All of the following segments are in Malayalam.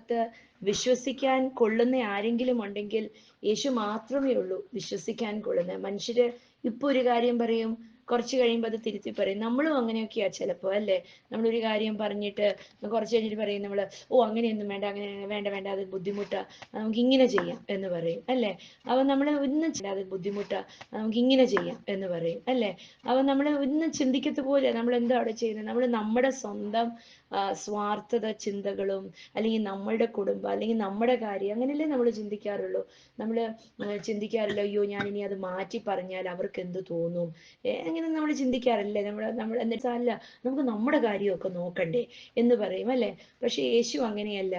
ഇതിനകത്ത് വിശ്വസിക്കാൻ കൊള്ളുന്ന ആരെങ്കിലും ഉണ്ടെങ്കിൽ യേശു മാത്രമേ ഉള്ളൂ വിശ്വസിക്കാൻ കൊള്ളുന്ന. മനുഷ്യര് ഇപ്പൊ ഒരു കാര്യം പറയും, കുറച്ച് കഴിയുമ്പോൾ അത് തിരുത്തി പറയും. നമ്മളും അങ്ങനെയൊക്കെയാ ചിലപ്പോ, അല്ലേ? നമ്മളൊരു കാര്യം പറഞ്ഞിട്ട് കുറച്ച് കഴിഞ്ഞിട്ട് പറയും നമ്മള്, ഓ അങ്ങനെയൊന്നും വേണ്ട, അങ്ങനെ വേണ്ട വേണ്ട, അത് ബുദ്ധിമുട്ടാ, നമുക്ക് ഇങ്ങനെ ചെയ്യാം എന്ന് പറയും, അല്ലേ? അവൻ നമ്മളെ ഒന്നും അത് ബുദ്ധിമുട്ടാ, നമുക്ക് ഇങ്ങനെ ചെയ്യാം എന്ന് പറയും, അല്ലേ? അവൻ നമ്മളെ ഒന്നും ചിന്തിക്കത്ത പോലെ നമ്മൾ എന്താ അവിടെ ചെയ്യുന്നത്? നമ്മൾ നമ്മുടെ സ്വന്തം സ്വാർത്ഥത ചിന്തകളും, അല്ലെങ്കിൽ നമ്മളുടെ കുടുംബം, അല്ലെങ്കിൽ നമ്മുടെ കാര്യം, അങ്ങനെയല്ലേ നമ്മൾ ചിന്തിക്കാറുള്ളൂ. നമ്മൾ ചിന്തിക്കാറില്ല, അയ്യോ ഞാൻ ഇനി അത് മാറ്റി പറഞ്ഞാൽ അവർക്ക് എന്ത് തോന്നും, അങ്ങനെ നമ്മൾ ചിന്തിക്കാറില്ലേ? നമ്മൾ എന്നിട്ടല്ല, നമുക്ക് നമ്മുടെ കാര്യമൊക്കെ നോക്കണ്ടേ എന്ന് പറയും, അല്ലേ? പക്ഷെ യേശു അങ്ങനെയല്ല.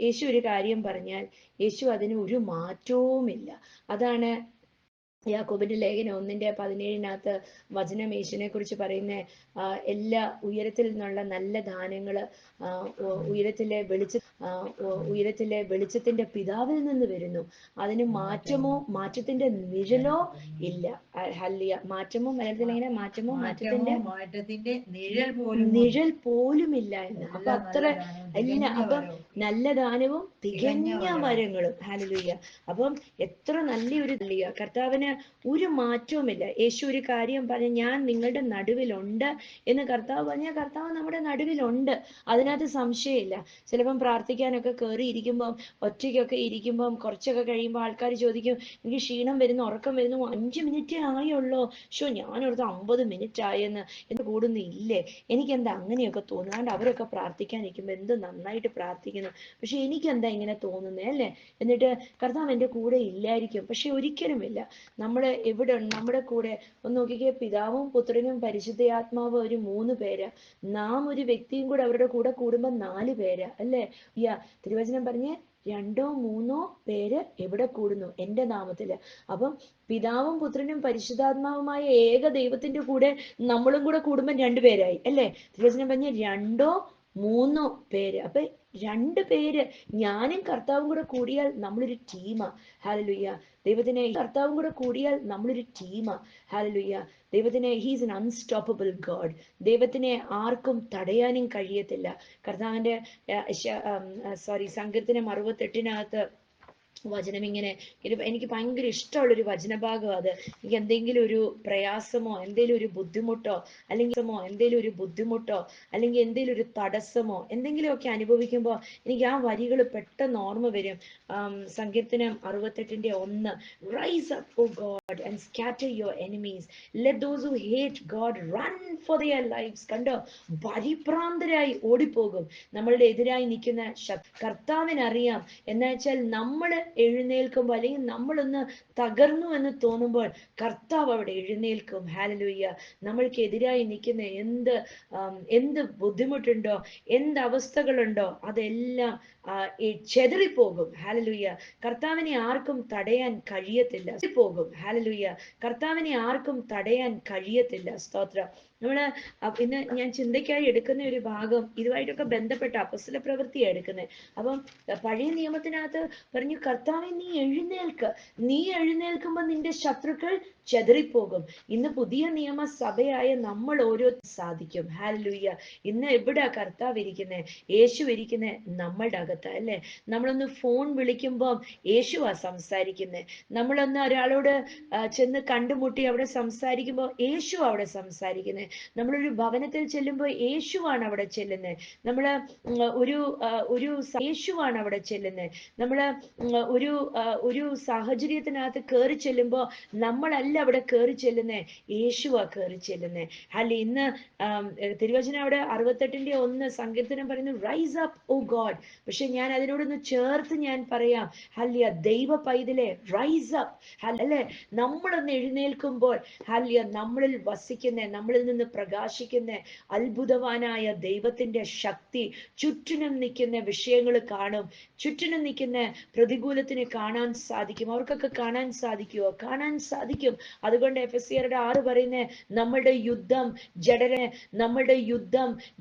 യേശു ഒരു കാര്യം പറഞ്ഞാൽ യേശു അതിന് ഒരു മാറ്റവുമില്ല. അതാണ് യാക്കോബിന്റെ ലേഖനം 1:17 വചനം യേശുവിനെ കുറിച്ച് പറയുന്ന, എല്ലാ ഉയരത്തിൽ നിന്നുള്ള നല്ല ദാനങ്ങള് ഉയരത്തിലെ വെളിച്ചത്തിന്റെ പിതാവിൽ നിന്ന് വരുന്നു. അതിന് മാറ്റമോ മാറ്റത്തിന്റെ നിഴലോ ഇല്ല. ഹല്ലേലൂയ. മാറ്റമോ മലയാളത്തിൽ എങ്ങനെ? മാറ്റത്തിന്റെ നിഴൽ പോലുമില്ല എന്ന്. അപ്പൊ അത്ര എല്ലാ, അപ്പം നല്ല ദാനവും തികഞ്ഞ വരങ്ങളും. ഹല്ലേലൂയ. അപ്പം എത്ര നല്ലൊരു കർത്താവിന് ഒരു മാറ്റവുമില്ല. യേശു ഒരു കാര്യം പറഞ്ഞ, ഞാൻ നിങ്ങളുടെ നടുവിലുണ്ട് എന്ന് കർത്താവ് പറഞ്ഞാൽ കർത്താവ് നമ്മുടെ നടുവിലുണ്ട്, അതിനകത്ത് സംശയമില്ല. ചിലപ്പം പ്രാർത്ഥിക്കാനൊക്കെ കയറി ഇരിക്കുമ്പം, ഒറ്റയ്ക്കൊക്കെ ഇരിക്കുമ്പം, കുറച്ചൊക്കെ കഴിയുമ്പോൾ ആൾക്കാർ ചോദിക്കും, എനിക്ക് ക്ഷീണം വരുന്നു, ഉറക്കം വരുന്നു, 5 മിനിറ്റേ ആയുള്ളൂ, ഞാനോർത്ത് 50 മിനിറ്റ് ആയെന്ന്, എന്ത് കൂടുന്നില്ലേ, എനിക്കെന്താ അങ്ങനെയൊക്കെ തോന്നുന്നു, അവരൊക്കെ പ്രാർത്ഥിക്കാൻ നിൽക്കുമ്പോൾ എന്ത് നന്നായിട്ട് പ്രാർത്ഥിക്കുന്നു, പക്ഷെ എനിക്കെന്താ ഇങ്ങനെ തോന്നുന്നേ, അല്ലേ? എന്നിട്ട് കർത്താവ് എൻ്റെ കൂടെ ഇല്ലായിരിക്കും. പക്ഷെ ഒരിക്കലുമില്ല. നമ്മൾ എവിടെ നമ്മുടെ കൂടെ ഒന്ന് നോക്കിക്കേ, പിതാവും പുത്രനും പരിശുദ്ധാത്മാവും ഒരു 3 പേര്, നാം ഒരു വ്യക്തിയും കൂടെ അവരുടെ കൂടെ കൂടുമ്പോൾ 4 പേര്, അല്ലേ? തിരുവചനം പറഞ്ഞ് 2 3 പേര് എവിടെ കൂടുന്നു? എൻ്റെ നാമത്തില്. അപ്പം പിതാവും പുത്രനും പരിശുദ്ധാത്മാവുമായ ഏക ദൈവത്തിന്റെ കൂടെ നമ്മളും കൂടെ കൂടുമ്പോൾ 2 പേരായി, അല്ലേ? തിരുവചനം പറഞ്ഞ 2 3 പേര്. അപ്പൊ 2 പേര്, ഞാനും കർത്താവും കൂടെ കൂടിയാൽ നമ്മളൊരു ടീമാ. ഹല്ലേലൂയ. ദൈവത്തിനെ കർത്താവും കൂടെ കൂടിയാൽ നമ്മളൊരു ടീമാ. ഹല്ലേലൂയ. ദൈവത്തിനെ, ഹീസ് എൻ അൺസ്റ്റോപ്പബിൾ ഗോഡ്. ദൈവത്തിനെ ആർക്കും തടയാനും കഴിയത്തില്ല. കർത്താവിന്റെ സങ്കീർത്തനം 68 വചനം ഇങ്ങനെ, എനിക്ക് ഭയങ്കര ഇഷ്ടമുള്ളൊരു വചനഭാഗം അത്. എനിക്ക് എന്തെങ്കിലും ഒരു പ്രയാസമോ എന്തെങ്കിലും ഒരു ബുദ്ധിമുട്ടോ അല്ലെങ്കിൽ എന്തെങ്കിലും ഒരു തടസ്സമോ എന്തെങ്കിലുമൊക്കെ അനുഭവിക്കുമ്പോൾ എനിക്ക് ആ വരികൾ പെട്ടെന്ന് ഓർമ്മ വരും. സങ്കീർത്തനം 68:1, rise up O God and scatter your enemies, let those who hate God run for their lifes. കണ്ടോ? പരിഭ്രാന്തരായി ഓടിപ്പോകും നമ്മളുടെ എതിരായി നിൽക്കുന്ന കർത്താവിനറിയാം. എന്ന് വെച്ചാൽ നമ്മൾ എഴുന്നേൽക്കുമ്പോൾ, അല്ലെങ്കിൽ നമ്മളൊന്ന് തകർന്നു എന്ന് തോന്നുമ്പോൾ കർത്താവ് അവിടെ എഴുന്നേൽക്കും. ഹല്ലേലൂയ. നമ്മൾക്കെതിരായി നിൽക്കുന്ന എന്ത് ബുദ്ധിമുട്ടുണ്ടോ, എന്ത് അവസ്ഥകളുണ്ടോ, അതെല്ലാം ചെതറിപ്പോകും. ഹല്ലേലൂയ. കർത്താവിനെ ആർക്കും തടയാൻ കഴിയത്തില്ല. ഹല്ലേലൂയ. കർത്താവിനെ ആർക്കും തടയാൻ കഴിയത്തില്ല. സ്തോത്രം. നമ്മള് ഇന്ന് ഞാൻ ചിന്തയ്ക്കായി എടുക്കുന്ന ഒരു ഭാഗം ഇതുമായിട്ടൊക്കെ ബന്ധപ്പെട്ട അപ്പോസ്തല പ്രവൃത്തിയാണ് എടുക്കുന്നത്. അപ്പം പഴയ നിയമത്തിനകത്ത് പറഞ്ഞു, കർത്താവെ നീ എഴുന്നേൽക്ക്, നീ എഴുന്നേൽക്കുമ്പോൾ നിന്റെ ശത്രുക്കൾ ചെതറിപ്പോകും. ഇന്ന് പുതിയ നിയമസഭയായ നമ്മൾ ഓരോ സാധിക്കും. ഹല്ലേലൂയ. ഇന്ന് എവിടാ കർത്താവ് ഇരിക്കുന്നത്? യേശു ഇരിക്കുന്നത് നമ്മളുടെ അകത്ത്, അല്ലേ? നമ്മളൊന്ന് ഫോൺ വിളിക്കുമ്പോൾ യേശുവാ സംസാരിക്കുന്നത്. നമ്മളൊന്ന് ഒരാളോട് ചെന്ന് കണ്ടുമുട്ടി അവിടെ സംസാരിക്കുമ്പോൾ യേശു അവിടെ സംസാരിക്കുന്നത്. നമ്മളൊരു ഭവനത്തിൽ ചെല്ലുമ്പോൾ യേശുവാണ് അവിടെ ചെല്ലുന്നത്. നമ്മള് ഒരു യേശുവാണ് അവിടെ ചെല്ലുന്നത്. നമ്മള് ഒരു സാഹചര്യത്തിനകത്ത് കയറി ചെല്ലുമ്പോൾ നമ്മളല്ല അവിടെ കയറി ചെല്ലുന്നേ, യേശുവാ കയറി ചെല്ലുന്നേ. അല്ലെ? ഇന്ന് തിരുവചനം അവിടെ 68:1 സങ്കീർത്തനം പറയുന്നു, റൈസ് അപ്പ് ഓ ഗോഡ്. പക്ഷെ ഞാൻ അതിനോടൊന്ന് ചേർത്ത് ഞാൻ പറയാം, ഹല്ലേലൂയ, ദൈവ പൈതലേ, റൈസ് അപ്പ്. അല്ലെ? നമ്മളൊന്ന് എഴുന്നേൽക്കുമ്പോൾ, ഹല്ലേലൂയ, നമ്മളിൽ വസിക്കുന്ന, നമ്മളിൽ നിന്ന് പ്രകാശിക്കുന്ന അത്ഭുതവാനായ ദൈവത്തിന്റെ ശക്തി ചുറ്റിനും നിൽക്കുന്ന വിഷയങ്ങൾ കാണും. ചുറ്റിനും നിൽക്കുന്ന പ്രതികൂലത്തിന് കാണാൻ സാധിക്കും. അവർക്കൊക്കെ കാണാൻ സാധിക്കുമോ? കാണാൻ സാധിക്കും. അതുകൊണ്ട് എഫെസ്യരുടെ 6 പറയുന്നത്, നമ്മളുടെ യുദ്ധം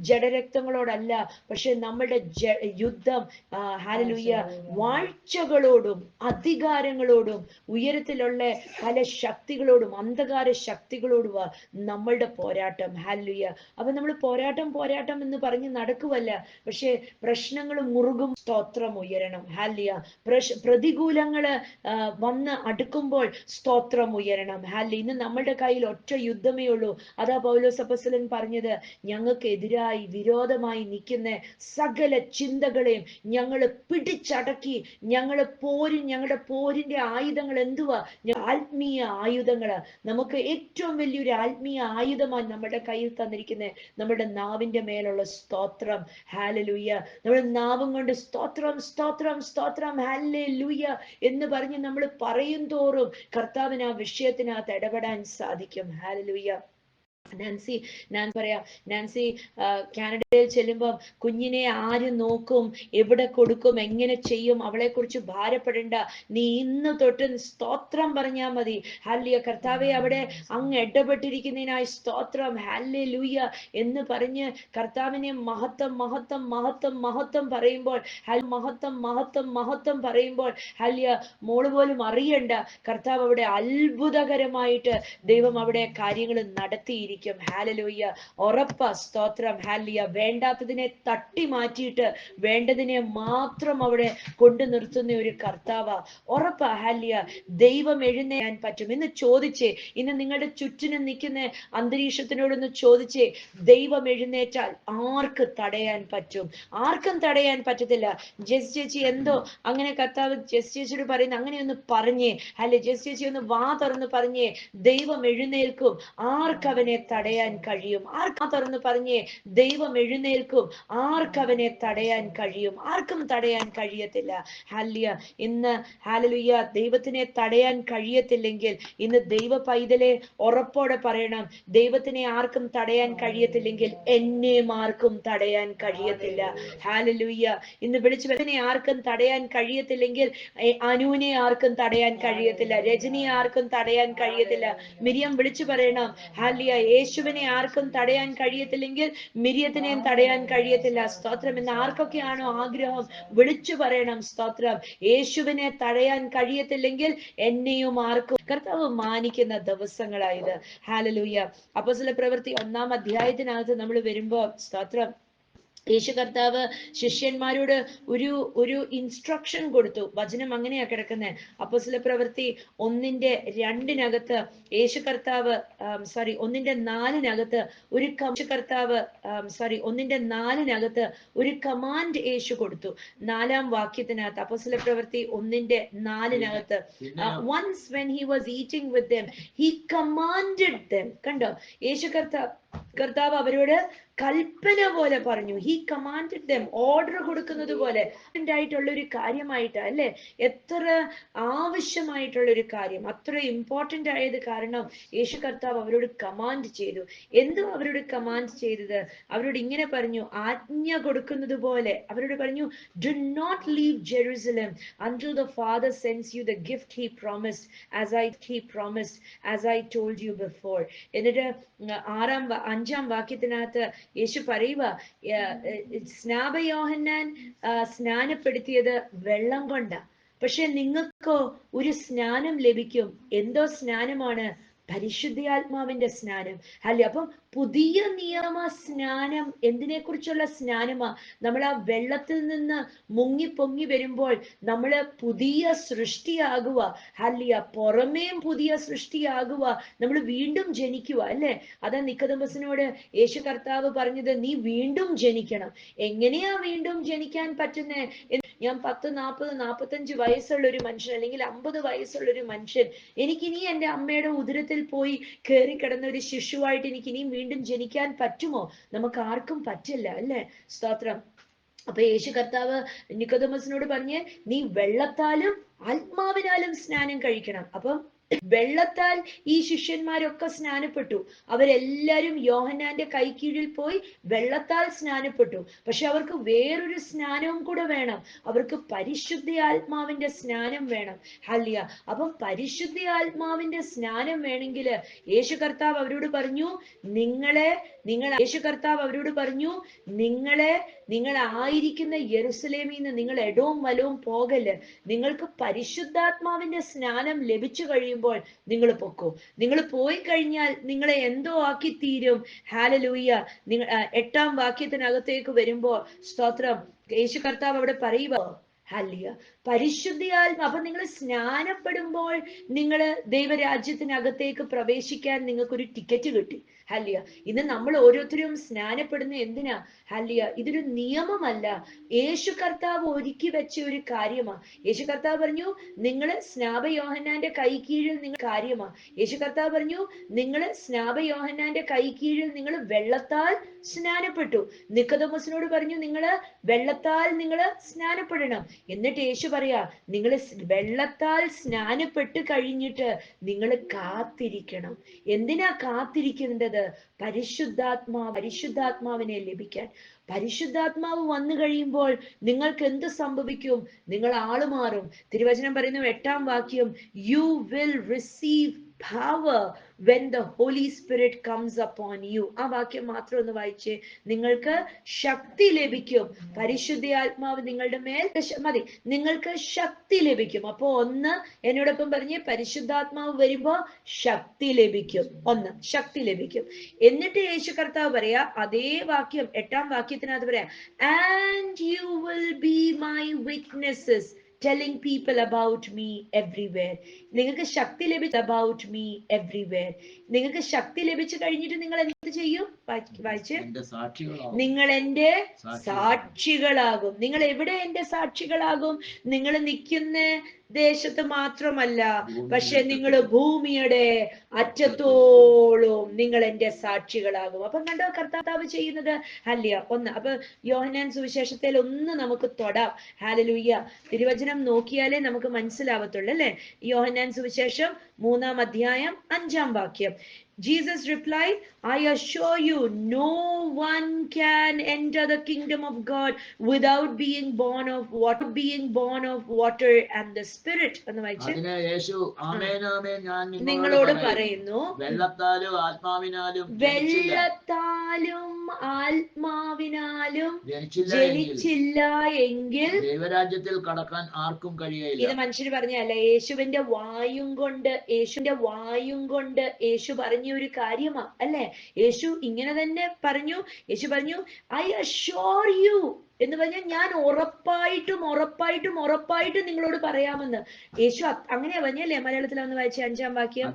ജഡരക്തങ്ങളോടല്ല, പക്ഷെ നമ്മളുടെ യുദ്ധം ഹല്ലേലൂയ വാഴ്ചകളോടും അധികാരങ്ങളോടും ഉയരത്തിലുള്ള പല ശക്തികളോടും അന്ധകാര ശക്തികളോടും നമ്മളുടെ പോരാട്ടം. പോരാട്ടം. ഹല്ലേലൂയ. അപ്പൊ നമ്മൾ പോരാട്ടം പോരാട്ടം എന്ന് പറഞ്ഞ് നടക്കുവല്ല, പക്ഷേ പ്രശ്നങ്ങൾ മുറുകും, സ്തോത്രം ഉയരണം. ഹല്ലേലൂയ. പ്രതികൂലങ്ങള് വന്ന് അടുക്കുമ്പോൾ സ്തോത്രം ഉയരണം. ഹല്ലേലൂയ. ഇന്ന് നമ്മളുടെ കയ്യിൽ ഒറ്റ യുദ്ധമേ ഉള്ളൂ. അതാ പൗലോസ് അപ്പോസ്തലൻ പറഞ്ഞത്, ഞങ്ങൾക്ക് എതിരായി വിരോധമായി നിൽക്കുന്ന സകല ചിന്തകളെയും ഞങ്ങൾ പിടിച്ചടക്കി ഞങ്ങളുടെ പോരിന്റെ ആയുധങ്ങൾ എന്തുവാ? ആത്മീയ ആയുധങ്ങള്. നമുക്ക് ഏറ്റവും വലിയൊരു ആത്മീയ ആയുധമാണ് നമ്മുടെ കയ്യിൽ തന്നിരിക്കുന്നത്, നമ്മുടെ നാവിന്റെ മേലുള്ള സ്തോത്രം. ഹല്ലേലൂയ. നമ്മുടെ നാവും കൊണ്ട് സ്തോത്രം സ്തോത്രം സ്തോത്രം ഹല്ലേലൂയ എന്ന് പറഞ്ഞ് നമ്മൾ പറയും തോറും കർത്താവിന് ആ വിഷയത്തിനകത്ത് ഇടപെടാൻ സാധിക്കും. ഹല്ലേലൂയ. നാൻസി കാനഡയിൽ ചെല്ലുമ്പോൾ കുഞ്ഞിനെ ആര് നോക്കും, എവിടെ കൊടുക്കും, എങ്ങനെ ചെയ്യും, അവളെ കുറിച്ച് ഭാരപ്പെടേണ്ട. നീ ഇന്ന് തൊട്ട് സ്തോത്രം പറഞ്ഞാൽ മതി. ഹല്ലേലൂയ. കർത്താവെ അവിടെ അങ്ങ് ഇടപെട്ടിരിക്കുന്നതിനായി സ്തോത്രം ഹല്ലേലൂയ എന്ന് പറഞ്ഞ് കർത്താവിനെ മഹത്വം മഹത്വം മഹത്വം മഹത്വം പറയുമ്പോൾ, മഹത്വം മഹത്വം മഹത്വം പറയുമ്പോൾ ഹല്ലേലൂയ, മോള് പോലും അറിയണ്ട, കർത്താവ് അവിടെ അത്ഭുതകരമായിട്ട് ദൈവം അവിടെ കാര്യങ്ങൾ നടത്തിയിരിക്കും. ഹല്ലേലൂയ. ഉറപ്പ. സ്തോത്രം. ഹല്ലേലൂയ. വേണ്ടാത്തതിനെ തട്ടി മാറ്റിയിട്ട് വേണ്ടതിനെ മാത്രം അവിടെ കൊണ്ടു നിർത്തുന്ന ഒരു കർത്താവ. ഉറപ്പ. ഹല്ലേലൂയ. ദൈവം എഴുന്നേൽക്കാൻ പറ്റും. ഇന്ന് ചോദിച്ചേ, ഇന്ന് നിങ്ങളുടെ ചുറ്റിനും നിൽക്കുന്ന അന്തരീക്ഷത്തിനോടൊന്ന് ചോദിച്ചേ, ദൈവം എഴുന്നേറ്റാൽ ആർക്ക് തടയാൻ പറ്റും? ആർക്കും തടയാൻ പറ്റത്തില്ല. ജെസ് ചേച്ചി എന്തോ അങ്ങനെ കർത്താവ് ജെസ് ചേച്ചിയോട് പറയുന്ന അങ്ങനെയൊന്ന് പറഞ്ഞേ, അല്ലെ ജെസ് ചേച്ചി ഒന്ന് വാ തുറന്ന് പറഞ്ഞേ, ദൈവം എഴുന്നേൽക്കും, ആർക്കവനെ തടയാൻ കഴിയും? ആർക്കാ തുറന്ന് പറഞ്ഞേ, ദൈവം എഴുന്നേൽക്കും, ആർക്കവനെ തടയാൻ കഴിയും? ആർക്കും തടയാൻ കഴിയത്തില്ല. ഹല്ലേലൂയ. ഇന്ന് ഹല്ലേലൂയ ദൈവത്തിനെ തടയാൻ കഴിയത്തില്ലെങ്കിൽ ഇന്ന് ദൈവ പൈതലെ ഉറപ്പോടെ പറയണം, ദൈവത്തിനെ ആർക്കും തടയാൻ കഴിയത്തില്ലെങ്കിൽ എന്നെയും ആർക്കും തടയാൻ കഴിയത്തില്ല. ഹല്ലേലൂയ. ഇന്ന് വിളിച്ചു വരുന്നതിനെ ആർക്കും തടയാൻ കഴിയത്തില്ലെങ്കിൽ അനുവിനെ ആർക്കും തടയാൻ കഴിയത്തില്ല, രജനിയെ ആർക്കും തടയാൻ കഴിയത്തില്ല. മിരിയം വിളിച്ചു പറയണം, ഹല്ലേലൂയ, യേശുവിനെ ആർക്കും തടയാൻ കഴിയത്തില്ലെങ്കിൽ മിരിയത്തിനെയും തടയാൻ കഴിയത്തില്ല. സ്തോത്രം. എന്ന് ആർക്കൊക്കെയാണോ ആഗ്രഹം വിളിച്ചു പറയണം. സ്തോത്രം. യേശുവിനെ തടയാൻ കഴിയത്തില്ലെങ്കിൽ എന്നെയും ആർക്കും. കർത്താവ് മാനിക്കുന്ന ദിവസങ്ങളായത്. ഹല്ലേലൂയ. അപ്പോസ്തല പ്രവൃത്തി 1-ാം അധ്യായത്തിനകത്ത് നമ്മൾ വരുമ്പോ സ്തോത്രം, യേശു കർത്താവ് ശിഷ്യന്മാരോട് ഒരു ഇൻസ്ട്രക്ഷൻ കൊടുത്തു. വചനം അങ്ങനെയാ കിടക്കുന്നത്. അപ്പോസ്തല പ്രവൃത്തി 1:2 യേശു കർത്താവ് 1:4 ഒരു കമാൻഡ് യേശു കൊടുത്തു. 4-ാം വാക്യത്തിനകത്ത് അപ്പോസ്തല പ്രവൃത്തി 1:4 once when he was eating with them he commanded them. കണ്ടോ? യേശു കർത്താവ് അവരോട് കൽപ്പന പോലെ പറഞ്ഞു. ഹി കമാൻഡഡ് ദം, ഓർഡർ കൊടുക്കുന്നത് പോലെ ആയിട്ടുള്ള ഒരു കാര്യമായിട്ട്, അല്ലെ? എത്ര ആവശ്യമായിട്ടുള്ള ഒരു കാര്യം, അത്ര ഇമ്പോർട്ടന്റ് ആയത് കാരണം യേശു കർത്താവ് അവരോട് കമാൻഡ് ചെയ്തു. എന്തും അവരോട് കമാൻഡ് ചെയ്തത്? അവരോട് ഇങ്ങനെ പറഞ്ഞു, ആജ്ഞ കൊടുക്കുന്നത് പോലെ അവരോട് പറഞ്ഞു, do not leave Jerusalem until the Father sends you the gift he promised as I told you before. എന്നിട്ട് 5-ാം വാക്യത്തിനകത്ത് യേശു പറയുക, സ്നാപയോഹന്നാൻ സ്നാനപ്പെടുത്തിയത് വെള്ളം കൊണ്ടാ, പക്ഷെ നിങ്ങൾക്കോ ഒരു സ്നാനം ലഭിക്കും. എന്തോ സ്നാനമാണ്? പരിശുദ്ധാത്മാവിന്റെ സ്നാനം. അല്ലെ? അപ്പം പുതിയ നിയമ സ്നാനം എന്തിനെ കുറിച്ചുള്ള സ്നാനമാ? നമ്മൾ ആ വെള്ളത്തിൽ നിന്ന് മുങ്ങി പൊങ്ങി വരുമ്പോൾ നമ്മള് പുതിയ സൃഷ്ടിയാകുക. ഹല്ലേലൂയ. പുറമേയും പുതിയ സൃഷ്ടിയാകുക, നമ്മൾ വീണ്ടും ജനിക്കുക. അല്ലെ? അതാ നിക്കോദെമോസിനോട് യേശു കർത്താവ് പറഞ്ഞത്, നീ വീണ്ടും ജനിക്കണം. എങ്ങനെയാ വീണ്ടും ജനിക്കാൻ പറ്റുന്നേ? ഞാൻ 10, 40, 45 വയസ്സുള്ള ഒരു മനുഷ്യൻ, അല്ലെങ്കിൽ 50 വയസ്സുള്ള ഒരു മനുഷ്യൻ, എനിക്കിനി എൻ്റെ അമ്മയുടെ ഉദരത്തിൽ പോയി കയറി കിടന്ന ഒരു ശിശുവായിട്ട് എനിക്ക് ഇനിയും വീണ്ടും ജനിക്കാൻ പറ്റുമോ? നമുക്ക് ആർക്കും പറ്റില്ല, അല്ലെ? സ്തോത്രം. അപ്പൊ യേശു കർത്താവ് നിക്കോദെമോസിനോട് പറഞ്ഞ്, നീ വെള്ളത്താലും ആത്മാവിനാലും സ്നാനം കഴിക്കണം. അപ്പം വെള്ളത്താൽ ഈ ശിഷ്യന്മാരൊക്കെ സ്നാനപ്പെട്ടു. അവരെല്ലാരും യോഹന്നാന്റെ കൈക്കീഴിൽ പോയി വെള്ളത്താൽ സ്നാനപ്പെട്ടു. പക്ഷെ അവർക്ക് വേറൊരു സ്നാനവും കൂടെ വേണം. അവർക്ക് പരിശുദ്ധ ആത്മാവിന്റെ സ്നാനം വേണം. ഹല്ലേലൂയ. അപ്പം പരിശുദ്ധ ആത്മാവിന്റെ സ്നാനം വേണമെങ്കിൽ യേശു കർത്താവ് അവരോട് പറഞ്ഞു, നിങ്ങൾ ആയിരിക്കുന്ന യെരുസലേമിൽ നിന്ന് നിങ്ങൾ എടവും വലവും പോകല്. നിങ്ങൾക്ക് പരിശുദ്ധാത്മാവിന്റെ സ്നാനം ലഭിച്ചു കഴിയുമ്പോൾ പറയുമ്പോൾ നിങ്ങൾ പൊക്കോ. നിങ്ങൾ പോയി കഴിഞ്ഞാൽ നിങ്ങളെ എന്തോ ആക്കി തീരും. ഹാലലൂയ. നിങ്ങൾ 8-ാം വാക്യത്തിനകത്തേക്ക് വരുമ്പോൾ സ്തോത്രം, യേശു കർത്താവ് അവിടെ പറയുക, ഹല്ലിയ, പരിശുദ്ധിയാത്മ. അപ്പൊ നിങ്ങൾ സ്നാനപ്പെടുമ്പോൾ നിങ്ങൾ ദൈവരാജ്യത്തിനകത്തേക്ക് പ്രവേശിക്കാൻ നിങ്ങൾക്കൊരു ടിക്കറ്റ് കിട്ടി. ഹല്ലിയ. ഇന്ന് നമ്മൾ ഓരോരുത്തരും സ്നാനപ്പെടുന്ന എന്തിനാ? ഹല്ലിയ. ഇതൊരു നിയമമല്ല, യേശു കർത്താവ് ഒരുക്കി വെച്ച ഒരു കാര്യമാ. യേശു കർത്താവ് പറഞ്ഞു, നിങ്ങള് സ്നാപ യോഹന്നാന്റെ കൈ കീഴിൽ നിങ്ങൾ കാര്യമാ. യേശു കർത്താവ് പറഞ്ഞു, നിങ്ങള് സ്നാപ യോഹന്നാന്റെ കൈ കീഴിൽ നിങ്ങൾ വെള്ളത്താൽ സ്നാനപ്പെട്ടു. നിക്കോദെമോസിനോട് പറഞ്ഞു, നിങ്ങള് വെള്ളത്താൽ നിങ്ങള് സ്നാനപ്പെടണം. എന്നിട്ട് യേശു പറയാ, നിങ്ങൾ വെള്ളത്താൽ സ്നാനപ്പെട്ട് കഴിഞ്ഞിട്ട് നിങ്ങൾ കാത്തിരിക്കണം. എന്തിനാ കാത്തിരിക്കുന്നത്? പരിശുദ്ധാത്മാവിനെ ലഭിക്കാൻ. പരിശുദ്ധാത്മാവ് വന്നു കഴിയുമ്പോൾ നിങ്ങൾക്ക് എന്ത് സംഭവിക്കും? നിങ്ങൾ ആള് മാറും. തിരുവചനം പറയുന്നു 8-ാം വാക്യം, you will receive power when the Holy Spirit comes upon you. ആ വാക്യം മാത്രം ഒന്ന് വായിച്ചേ. നിങ്ങൾക്ക് ശക്തി ലഭിക്കും. പരിശുദ്ധാത്മാവ് നിങ്ങളുടെ മേൽ മതി, നിങ്ങൾക്ക് ശക്തി ലഭിക്കും. അപ്പൊ ഒന്ന് എന്നോടൊപ്പം പറഞ്ഞ്, പരിശുദ്ധാത്മാവ് വരുമ്പോ ശക്തി ലഭിക്കും. ഒന്ന്, ശക്തി ലഭിക്കും. എന്നിട്ട് യേശു കർത്താവ് പറയാ, അതേ വാക്യം 8-ാം വാക്യത്തിനകത്ത് പറയാ, and you will be my witnesses telling people about me everywhere. നിങ്ങൾക്ക് ശക്തി ലഭിച്ചു, about me everywhere. നിങ്ങൾക്ക് ശക്തി ലഭിച്ചു കഴിഞ്ഞിട്ട് നിങ്ങൾ എന്ത് ചെയ്യും? വായിച്ച്, നിങ്ങൾ എന്റെ സാക്ഷികളാകും. നിങ്ങൾ എവിടെ എന്റെ സാക്ഷികളാകും? നിങ്ങൾ നിൽക്കുന്ന ദേശത്ത് മാത്രമല്ല, പക്ഷെ നിങ്ങൾ ഭൂമിയുടെ അറ്റത്തോളം നിങ്ങൾ എന്റെ സാക്ഷികളാകും. അപ്പൊ കണ്ടോ കർത്താവ് ചെയ്യുന്നത്? ഹല്ലിയ. ഒന്ന്, അപ്പൊ യോഹന്നാൻ സുവിശേഷത്തിൽ ഒന്ന് നമുക്ക് തൊടാം. ഹല്ലേലൂയ. തിരുവചനം നോക്കിയാലേ നമുക്ക് മനസ്സിലാവത്തുള്ളൂ അല്ലെ? യോഹന്നാൻ സുവിശേഷം 3-ാം അധ്യായം 5-ാം വാക്യം. Jesus replied, I assure you, no one can enter the kingdom of God without being born of water and the Spirit. അതിന് യേശു, ആമേൻ ആമേൻ ഞാൻ നിങ്ങളോട് പറയുന്നു, വെള്ളത്താലും ആത്മാവിനാലും ജനിച്ചില്ല എങ്കിൽ ദൈവരാജ്യത്തിൽ കടക്കാൻ ആർക്കും കഴിയില്ല. ഇത് മനുഷ്യർ പറഞ്ഞല്ല, യേശുവിന്റെ വായും കൊണ്ട് യേശു പറഞ്ഞ ഒരു കാര്യമാ അല്ലെ? യേശു ഇങ്ങനെ തന്നെ പറഞ്ഞു. യേശു പറഞ്ഞു, ഐ അഷ്യൂർ യു എന്ന് പറഞ്ഞാൽ ഞാൻ ഉറപ്പായിട്ടും നിങ്ങളോട് പറയാമെന്ന്. യേശു അങ്ങനെയാ പറഞ്ഞല്ലേ? മലയാളത്തിൽ ഒന്ന് വായിച്ച 5-ാം വാക്യം.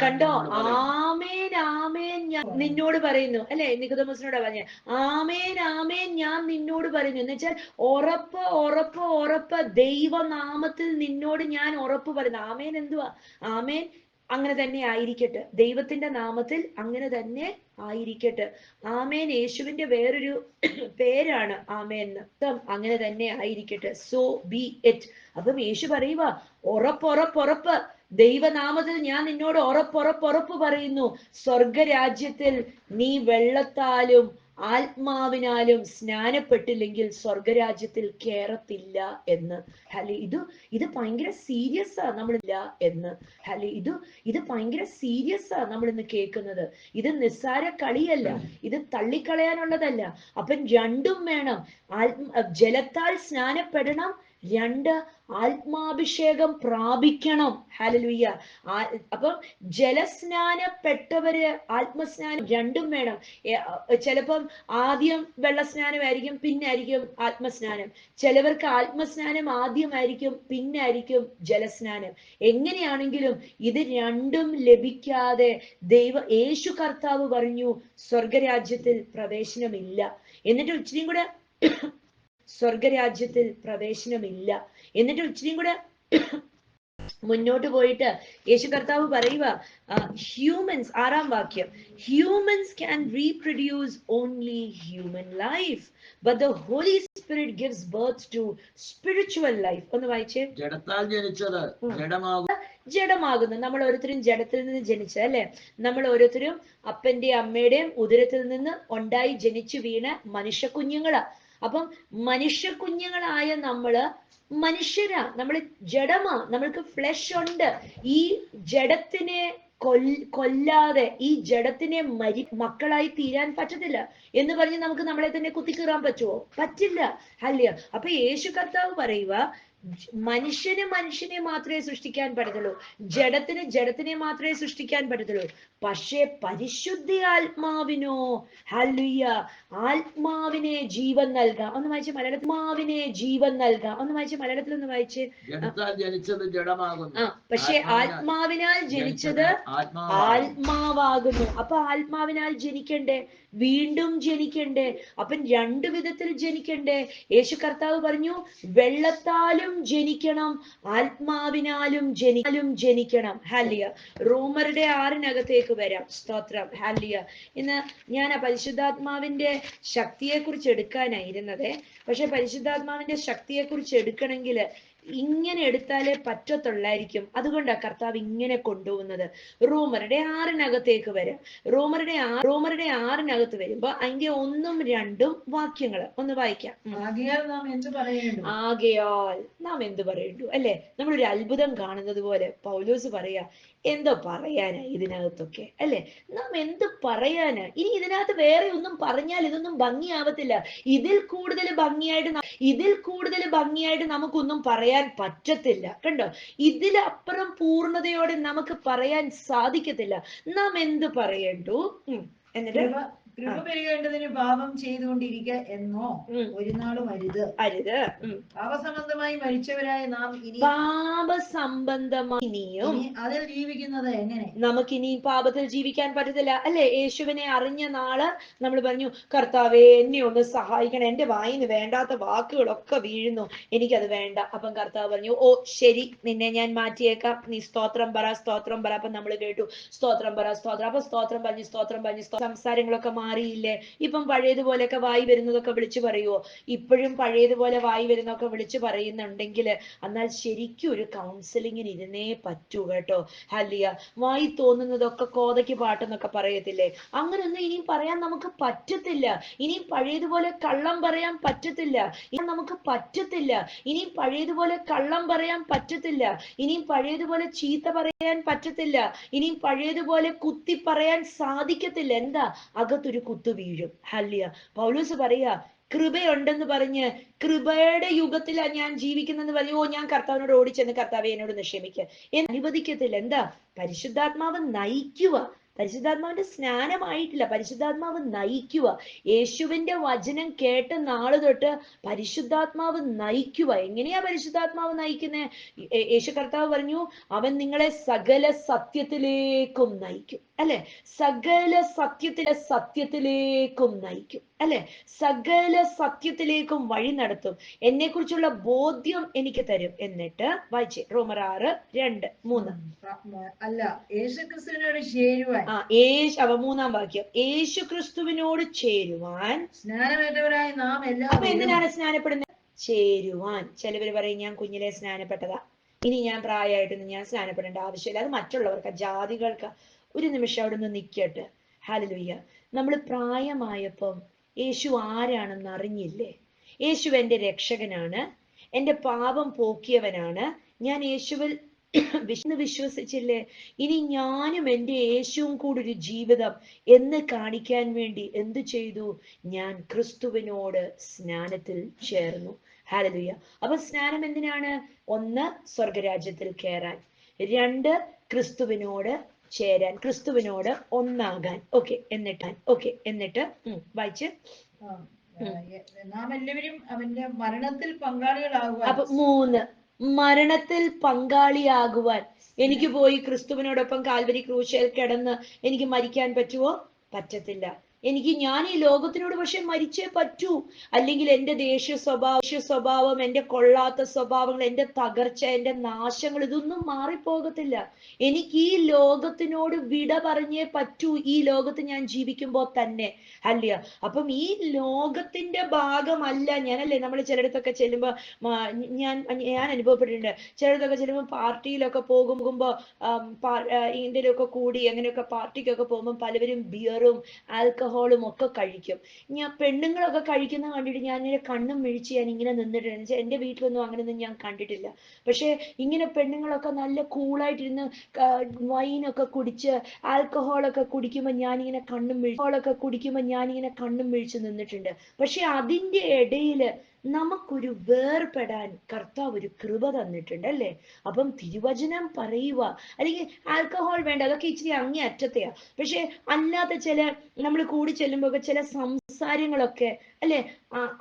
കണ്ടോ? ആമേൻ ഞാൻ നിന്നോട് പറയുന്നു അല്ലെ? നിക്കോദെമോസിനോടാ പറഞ്ഞ, ആമേൻ ഞാൻ നിന്നോട് പറയുന്നു. എന്ന് വെച്ചാൽ ഉറപ്പ് ദൈവനാമത്തിൽ നിന്നോട് ഞാൻ ഉറപ്പ് പറയുന്നു. ആമേൻ എന്തുവാ? ആമേൻ അങ്ങനെ തന്നെ ആയിരിക്കട്ടെ. ദൈവത്തിന്റെ നാമത്തിൽ അങ്ങനെ തന്നെ ആയിരിക്കട്ടെ. ആമേൻ യേശുവിന്റെ വേറൊരു പേരാണ് ആമേൻ. അങ്ങനെ തന്നെ ആയിരിക്കട്ടെ. So B it. അപ്പം യേശു പറയുക, ഉറപ്പ് ദൈവനാമത്തിൽ ഞാൻ നിന്നോട് ഉറപ്പ് പറയുന്നു, സ്വർഗരാജ്യത്തിൽ നീ വെള്ളത്താലും ആത്മാവിനാലും സ്നാനപ്പെട്ടില്ലെങ്കിൽ സ്വർഗരാജ്യത്തിൽ കേറത്തില്ല എന്ന്. ഹലി, ഇത് ഭയങ്കര സീരിയസ് ആ നമ്മളില്ല എന്ന്. ഹലി, ഇത് ഭയങ്കര സീരിയസ് ആ നമ്മൾ ഇന്ന് കേൾക്കുന്നത്. ഇത് നിസ്സാര കളിയല്ല, ഇത് തള്ളിക്കളയാനുള്ളതല്ല. അപ്പം രണ്ടും വേണം. ജലത്താൽ സ്നാനപ്പെടണം, 2 ആത്മാഭിഷേകം പ്രാപിക്കണം. ഹല്ലേലൂയ. അപ്പം ജലസ്നാനപ്പെട്ടവര് ആത്മസ്നാനം രണ്ടും വേണം. ചിലപ്പം ആദ്യം വെള്ളസ്നാനമായിരിക്കും, പിന്നെ ആയിരിക്കും ആത്മസ്നാനം. ചിലവർക്ക് ആത്മസ്നാനം ആദ്യമായിരിക്കും, പിന്നെ ആയിരിക്കും ജലസ്നാനം. എങ്ങനെയാണെങ്കിലും ഇത് രണ്ടും ലഭിക്കാതെ യേശു കർത്താവ് പറഞ്ഞു സ്വർഗരാജ്യത്തിൽ പ്രവേശനമില്ല. എന്നിട്ട് ഇച്ചിരിയും കൂടെ സ്വർഗരാജ്യത്തിൽ പ്രവേശനമില്ല. എന്നിട്ട് ഇച്ചിരിയും കൂടെ മുന്നോട്ട് പോയിട്ട് യേശു കർത്താവ് പറയുക, ഹ്യൂമൻസ്, 6-ാം വാക്യം, humans can reproduce only human life, but the holy spirit gives birth to spiritual life. ഒന്ന് വായിച്ചേ. ജഡത്താൽ ജനിച്ചത് ജഡമാകുന്നു. നമ്മൾ ഓരോരുത്തരും ജഡത്തിൽ നിന്ന് ജനിച്ച അല്ലെ? നമ്മൾ ഓരോരുത്തരും അപ്പന്റെ അമ്മയുടെയും ഉദരത്തിൽ നിന്ന് ഉണ്ടായി ജനിച്ചു വീണ മനുഷ്യ കുഞ്ഞുങ്ങളാ. അപ്പം മനുഷ്യ കുഞ്ഞുങ്ങളായ നമ്മള് മനുഷ്യരാ, നമ്മൾ ജഡമാ, നമ്മൾക്ക് ഫ്ലഷ് ഉണ്ട്. ഈ ജഡത്തിനെ കൊല്ലാതെ ഈ ജഡത്തിനെ മക്കളായി തീരാൻ പറ്റത്തില്ല എന്ന് പറഞ്ഞ് നമുക്ക് നമ്മളെ തന്നെ കുത്തിക്കീറാൻ പറ്റുമോ? പറ്റില്ല. ഹല്ലേലൂയ. അപ്പൊ യേശു കർത്താവ് പറയുക, മനുഷ്യന് മനുഷ്യനെ മാത്രമേ സൃഷ്ടിക്കാൻ പറ്റത്തുള്ളൂ, ജഡത്തിന് ജഡത്തിനെ മാത്രമേ സൃഷ്ടിക്കാൻ പറ്റത്തുള്ളൂ. പക്ഷേ പരിശുദ്ധ ആത്മാവിനോ, ഹല്ലേലൂയ, ആത്മാവിനെ ജീവൻ നൽകാം. ഒന്ന് വായിച്ച് മലയാളത്തിൽ, ആത്മാവിനെ ജീവൻ നൽകാം. ഒന്ന് വായിച്ച് മലയാളത്തിൽ, ഒന്ന് വായിച്ച്. ജഡത്താൽ ജനിച്ചത് ജഡമാകുന്നു, പക്ഷെ ആത്മാവിനാൽ ജനിച്ചത് ആത്മാവാകുന്നു. അപ്പൊ ആത്മാവിനാൽ ജനിക്കണ്ടേ, വീണ്ടും ജനിക്കണ്ടേ. അപ്പം രണ്ടു വിധത്തിൽ ജനിക്കണ്ടേ. യേശു കർത്താവ് പറഞ്ഞു, വെള്ളത്താലും ജനിക്കണം, ആത്മാവിനാലും ജനിക്കണം. ഹല്ലേലൂയ. റോമരുടെ 6 വരാം. സ്തോത്രം. ഹല്ലേലൂയ. ഇന്ന് ഞാൻ ആ പരിശുദ്ധാത്മാവിന്റെ ശക്തിയെ കുറിച്ച് എടുക്കാനായിരുന്നതേ. പക്ഷെ പരിശുദ്ധാത്മാവിന്റെ ശക്തിയെ കുറിച്ച് എടുക്കണമെങ്കിൽ ഇങ്ങനെ എടുത്താലേ പറ്റത്തുള്ളായിരിക്കും. അതുകൊണ്ടാ കർത്താവ് ഇങ്ങനെ കൊണ്ടുപോകുന്നത്. റോമരുടെ 6 വരാം. റോമരുടെ 6 വരുമ്പോ അതിന്റെ 1ഉം 2ഉം വാക്യങ്ങൾ ഒന്ന് വായിക്കാം. ആകയാൽ നാം എന്ത് പറയേണ്ടു? ആകയാൽ നാം എന്ത് പറയേണ്ടു, അല്ലെ? നമ്മളൊരു അത്ഭുതം കാണുന്നത് പോലെ പൗലോസ് പറയാ, എന്തോ പറയാനാ ഇതിനകത്തൊക്കെ, അല്ലെ? നാം എന്ത് പറയാനാ? ഇനി ഇതിനകത്ത് വേറെ ഒന്നും പറഞ്ഞാൽ ഇതൊന്നും ഭംഗിയാവത്തില്ല. ഇതിൽ കൂടുതൽ ഭംഗിയായിട്ട് നമുക്കൊന്നും പറയാൻ പറ്റത്തില്ല. കണ്ടോ? ഇതിലപ്പുറം പൂർണ്ണതയോടെ നമുക്ക് പറയാൻ സാധിക്കത്തില്ല. നാം എന്ത് പറയേണ്ടു? എന്നിട്ട് കൃപ പെരുകേണ്ടതിന് പാപം ചെയ്തുകൊണ്ടിരിക്കുക എന്നോ ഒരു നാളും അരുത്. പാപസംബന്ധമായി മരിച്ചവരായ നാം ഇനിയും അതിൽ ജീവിക്കുന്നത് എങ്ങനെ? നമുക്കിനി പാപത്തിൽ ജീവിക്കാൻ പറ്റത്തില്ല, അല്ലെ? യേശുവിനെ അറിഞ്ഞ നാള് നമ്മൾ പറഞ്ഞു, കർത്താവേ എന്നെ ഒന്ന് സഹായിക്കണം, എന്റെ വായിന്ന് വേണ്ടാത്ത വാക്കുകളൊക്കെ വീഴുന്നു, എനിക്കത് വേണ്ട. അപ്പം കർത്താവ് പറഞ്ഞു, ഓ ശരി, നിന്നെ ഞാൻ മാറ്റിയേക്കാം, നീ സ്തോത്രം പറ, സ്തോത്രം പറ. അപ്പൊ നമ്മൾ കേട്ടു, സ്തോത്രം പറ, സ്തോത്രം. അപ്പൊ സ്തോത്രം പറഞ്ഞു സംസാരങ്ങളൊക്കെ മാറിയില്ലേ? ഇപ്പം പഴയതുപോലെയൊക്കെ വായി വരുന്നതൊക്കെ വിളിച്ചു പറയുവോ? ഇപ്പോഴും പഴയതുപോലെ വായി വരുന്നതൊക്കെ വിളിച്ചു പറയുന്നുണ്ടെങ്കിൽ എന്നാൽ ശരിക്കും ഒരു കൗൺസിലിങ്ങിന് ഇരുന്നേ പറ്റൂ കേട്ടോ. ഹല്ലേലൂയ. വായി തോന്നുന്നതൊക്കെ കോതയ്ക്ക് പാട്ടെന്നൊക്കെ പറയത്തില്ലേ? അങ്ങനെയൊന്നും ഇനിയും പറയാൻ നമുക്ക് പറ്റത്തില്ല. ഇനിയും പഴയതുപോലെ കള്ളം പറയാൻ പറ്റത്തില്ല. നമുക്ക് പറ്റത്തില്ല. ഇനിയും പഴയതുപോലെ കള്ളം പറയാൻ പറ്റത്തില്ല. ഇനിയും പഴയതുപോലെ ചീത്ത പറയാൻ പറ്റത്തില്ല. ഇനിയും പഴയതുപോലെ കുത്തി പറയാൻ സാധിക്കത്തില്ല. എന്താ? അകത്തൊരു കുത്തു വീഴും. ഹല്ലേലൂയ. പൗലോസ് പറയാ, കൃപയുണ്ടെന്ന് പറഞ്ഞ് കൃപയുടെ യുഗത്തിലാ ഞാൻ ജീവിക്കുന്നെന്ന് പറഞ്ഞു, ഓ ഞാൻ കർത്താവിനോട് ഓടിച്ചെന്ന്, കർത്താവെ എന്നോട് ക്ഷമിക്കുക എന്ന് അനുവദിക്കത്തില്ല. എന്താ? പരിശുദ്ധാത്മാവ് നയിക്കുക. പരിശുദ്ധാത്മാവിന്റെ സ്നാനമായിട്ടില്ല, പരിശുദ്ധാത്മാവ് നയിക്കുക. യേശുവിന്റെ വചനം കേട്ട നാള് തൊട്ട് പരിശുദ്ധാത്മാവ് നയിക്കുക. എങ്ങനെയാ പരിശുദ്ധാത്മാവ് നയിക്കുന്നേ? യേശു കർത്താവ് പറഞ്ഞു, അവൻ നിങ്ങളെ സകല സത്യത്തിലേക്കും നയിക്കും, അല്ലെ? സകല സത്യത്തിലേക്കും നയിക്കും, അല്ലെ? സകല സത്യത്തിലേക്കും വഴി നടത്തും. എന്നെ കുറിച്ചുള്ള ബോധ്യം എനിക്ക് തരും. എന്നിട്ട് വായിച്ചേ, റോമർ 6:2-3. അല്ല, യേശുക്രിസ്തുവിനോട് ചേരുവാൻ. അവ 3-ാം വാക്യം, യേശു ക്രിസ്തുവിനോട് ചേരുവാൻ സ്നാനമേറ്റവരായി നാം എല്ലാവരും. അപ്പൊ എന്തിനാണ് സ്നാനപ്പെടുന്നത്? ചേരുവാൻ. ചിലവര് പറയും, ഞാൻ കുഞ്ഞിലെ സ്നാനപ്പെട്ടതാ, ഇനി ഞാൻ പ്രായമായിട്ടൊന്നും ഞാൻ സ്നാനപ്പെടേണ്ട ആവശ്യമില്ല, അത് മറ്റുള്ളവർക്ക്, ജാതികൾക്ക്. ഒരു നിമിഷം അവിടെ നിന്ന് നിൽക്കട്ടെ. ഹല്ലേലൂയ. നമ്മൾ പ്രായമായപ്പം യേശു ആരാണെന്ന് അറിഞ്ഞില്ലേ? യേശു എൻ്റെ രക്ഷകനാണ്, എൻ്റെ പാപം പോക്കിയവനാണ്, ഞാൻ യേശുവിൽ വിശ്വസിച്ചില്ലേ? ഇനി ഞാനും എൻ്റെ യേശുവും കൂടി ഒരു ജീവിതം എന്ന് കാണിക്കാൻ വേണ്ടി എന്ത് ചെയ്തു? ഞാൻ ക്രിസ്തുവിനോട് സ്നാനത്തിൽ ചേർന്നു. ഹല്ലേലൂയ. അപ്പൊ സ്നാനം എന്തിനാണ്? 1, സ്വർഗരാജ്യത്തിൽ കയറാൻ. 2, ക്രിസ്തുവിനോട് ചേരാൻ, ക്രിസ്തുവിനോട് ഒന്നാകാൻ. എന്നിട്ട് വായിച്ച്. നാം എല്ലാവരും അവന്റെ മരണത്തിൽ പങ്കാളികളാകുവാൻ. അപ്പൊ 3, മരണത്തിൽ പങ്കാളിയാകുവാൻ. എനിക്ക് പോയി ക്രിസ്തുവിനോടൊപ്പം കാൽവരി ക്രൂശിൽ കിടന്ന് എനിക്ക് മരിക്കാൻ പറ്റുമോ? പറ്റത്തില്ല. ഞാൻ ഈ ലോകത്തിനോട് പക്ഷെ മരിച്ചേ പറ്റൂ. അല്ലെങ്കിൽ എൻ്റെ ദേഷ്യ സ്വഭാവം, എൻ്റെ കൊള്ളാത്ത സ്വഭാവങ്ങൾ, എൻ്റെ തകർച്ച, എൻ്റെ നാശങ്ങൾ, ഇതൊന്നും മാറിപ്പോകത്തില്ല. എനിക്ക് ഈ ലോകത്തിനോട് വിട പറഞ്ഞേ പറ്റൂ, ഈ ലോകത്ത് ഞാൻ ജീവിക്കുമ്പോൾ തന്നെ. അല്ല, അപ്പം ഈ ലോകത്തിന്റെ ഭാഗമല്ല ഞാനല്ലേ. നമ്മൾ ചിലയിടത്തൊക്കെ ചെല്ലുമ്പോ ഞാൻ അനുഭവപ്പെട്ടിട്ടുണ്ട്. ചിലയിടത്തൊക്കെ ചെല്ലുമ്പോൾ പാർട്ടിയിലൊക്കെ പോകുമ്പോ ഇന്ത്യയിലൊക്കെ കൂടി അങ്ങനെയൊക്കെ പാർട്ടിക്കൊക്കെ പോകുമ്പോൾ പലവരും ബിയറും ആൽക്കഹോളും ഒക്കെ കഴിക്കും. ഞാൻ പെണ്ണുങ്ങളൊക്കെ കഴിക്കുന്ന കണ്ടിട്ട് ഞാൻ ഇങ്ങനെ കണ്ണും മിഴിച്ച് ഞാൻ ഇങ്ങനെ നിന്നിട്ടുണ്ട്. എൻ്റെ വീട്ടിലൊന്നും അങ്ങനെയൊന്നും ഞാൻ കണ്ടിട്ടില്ല. പക്ഷെ ഇങ്ങനെ പെണ്ണുങ്ങളൊക്കെ നല്ല കൂളായിട്ടിരുന്ന് വൈനൊക്കെ കുടിച്ച് ആൽക്കഹോളൊക്കെ കുടിക്കുമ്പോൾ ഞാനിങ്ങനെ കണ്ണും മിഴിച്ച് നിന്നിട്ടുണ്ട്. പക്ഷെ അതിൻ്റെ ഇടയിൽ നമുക്കൊരു വേർപെടാൻ കർത്താവ് ഒരു കൃപ തന്നിട്ടുണ്ട് അല്ലേ? അപ്പം തിരുവചനം പറയുക, അല്ലെങ്കിൽ ആൽക്കഹോൾ വേണ്ട, അതൊക്കെ ഇച്ചിരി അങ്ങേ അറ്റത്തെയാ. പക്ഷെ അല്ലാത്ത ചില നമ്മൾ കൂടി ചെല്ലുമ്പോ ചില സംസാരങ്ങളൊക്കെ അല്ലെ,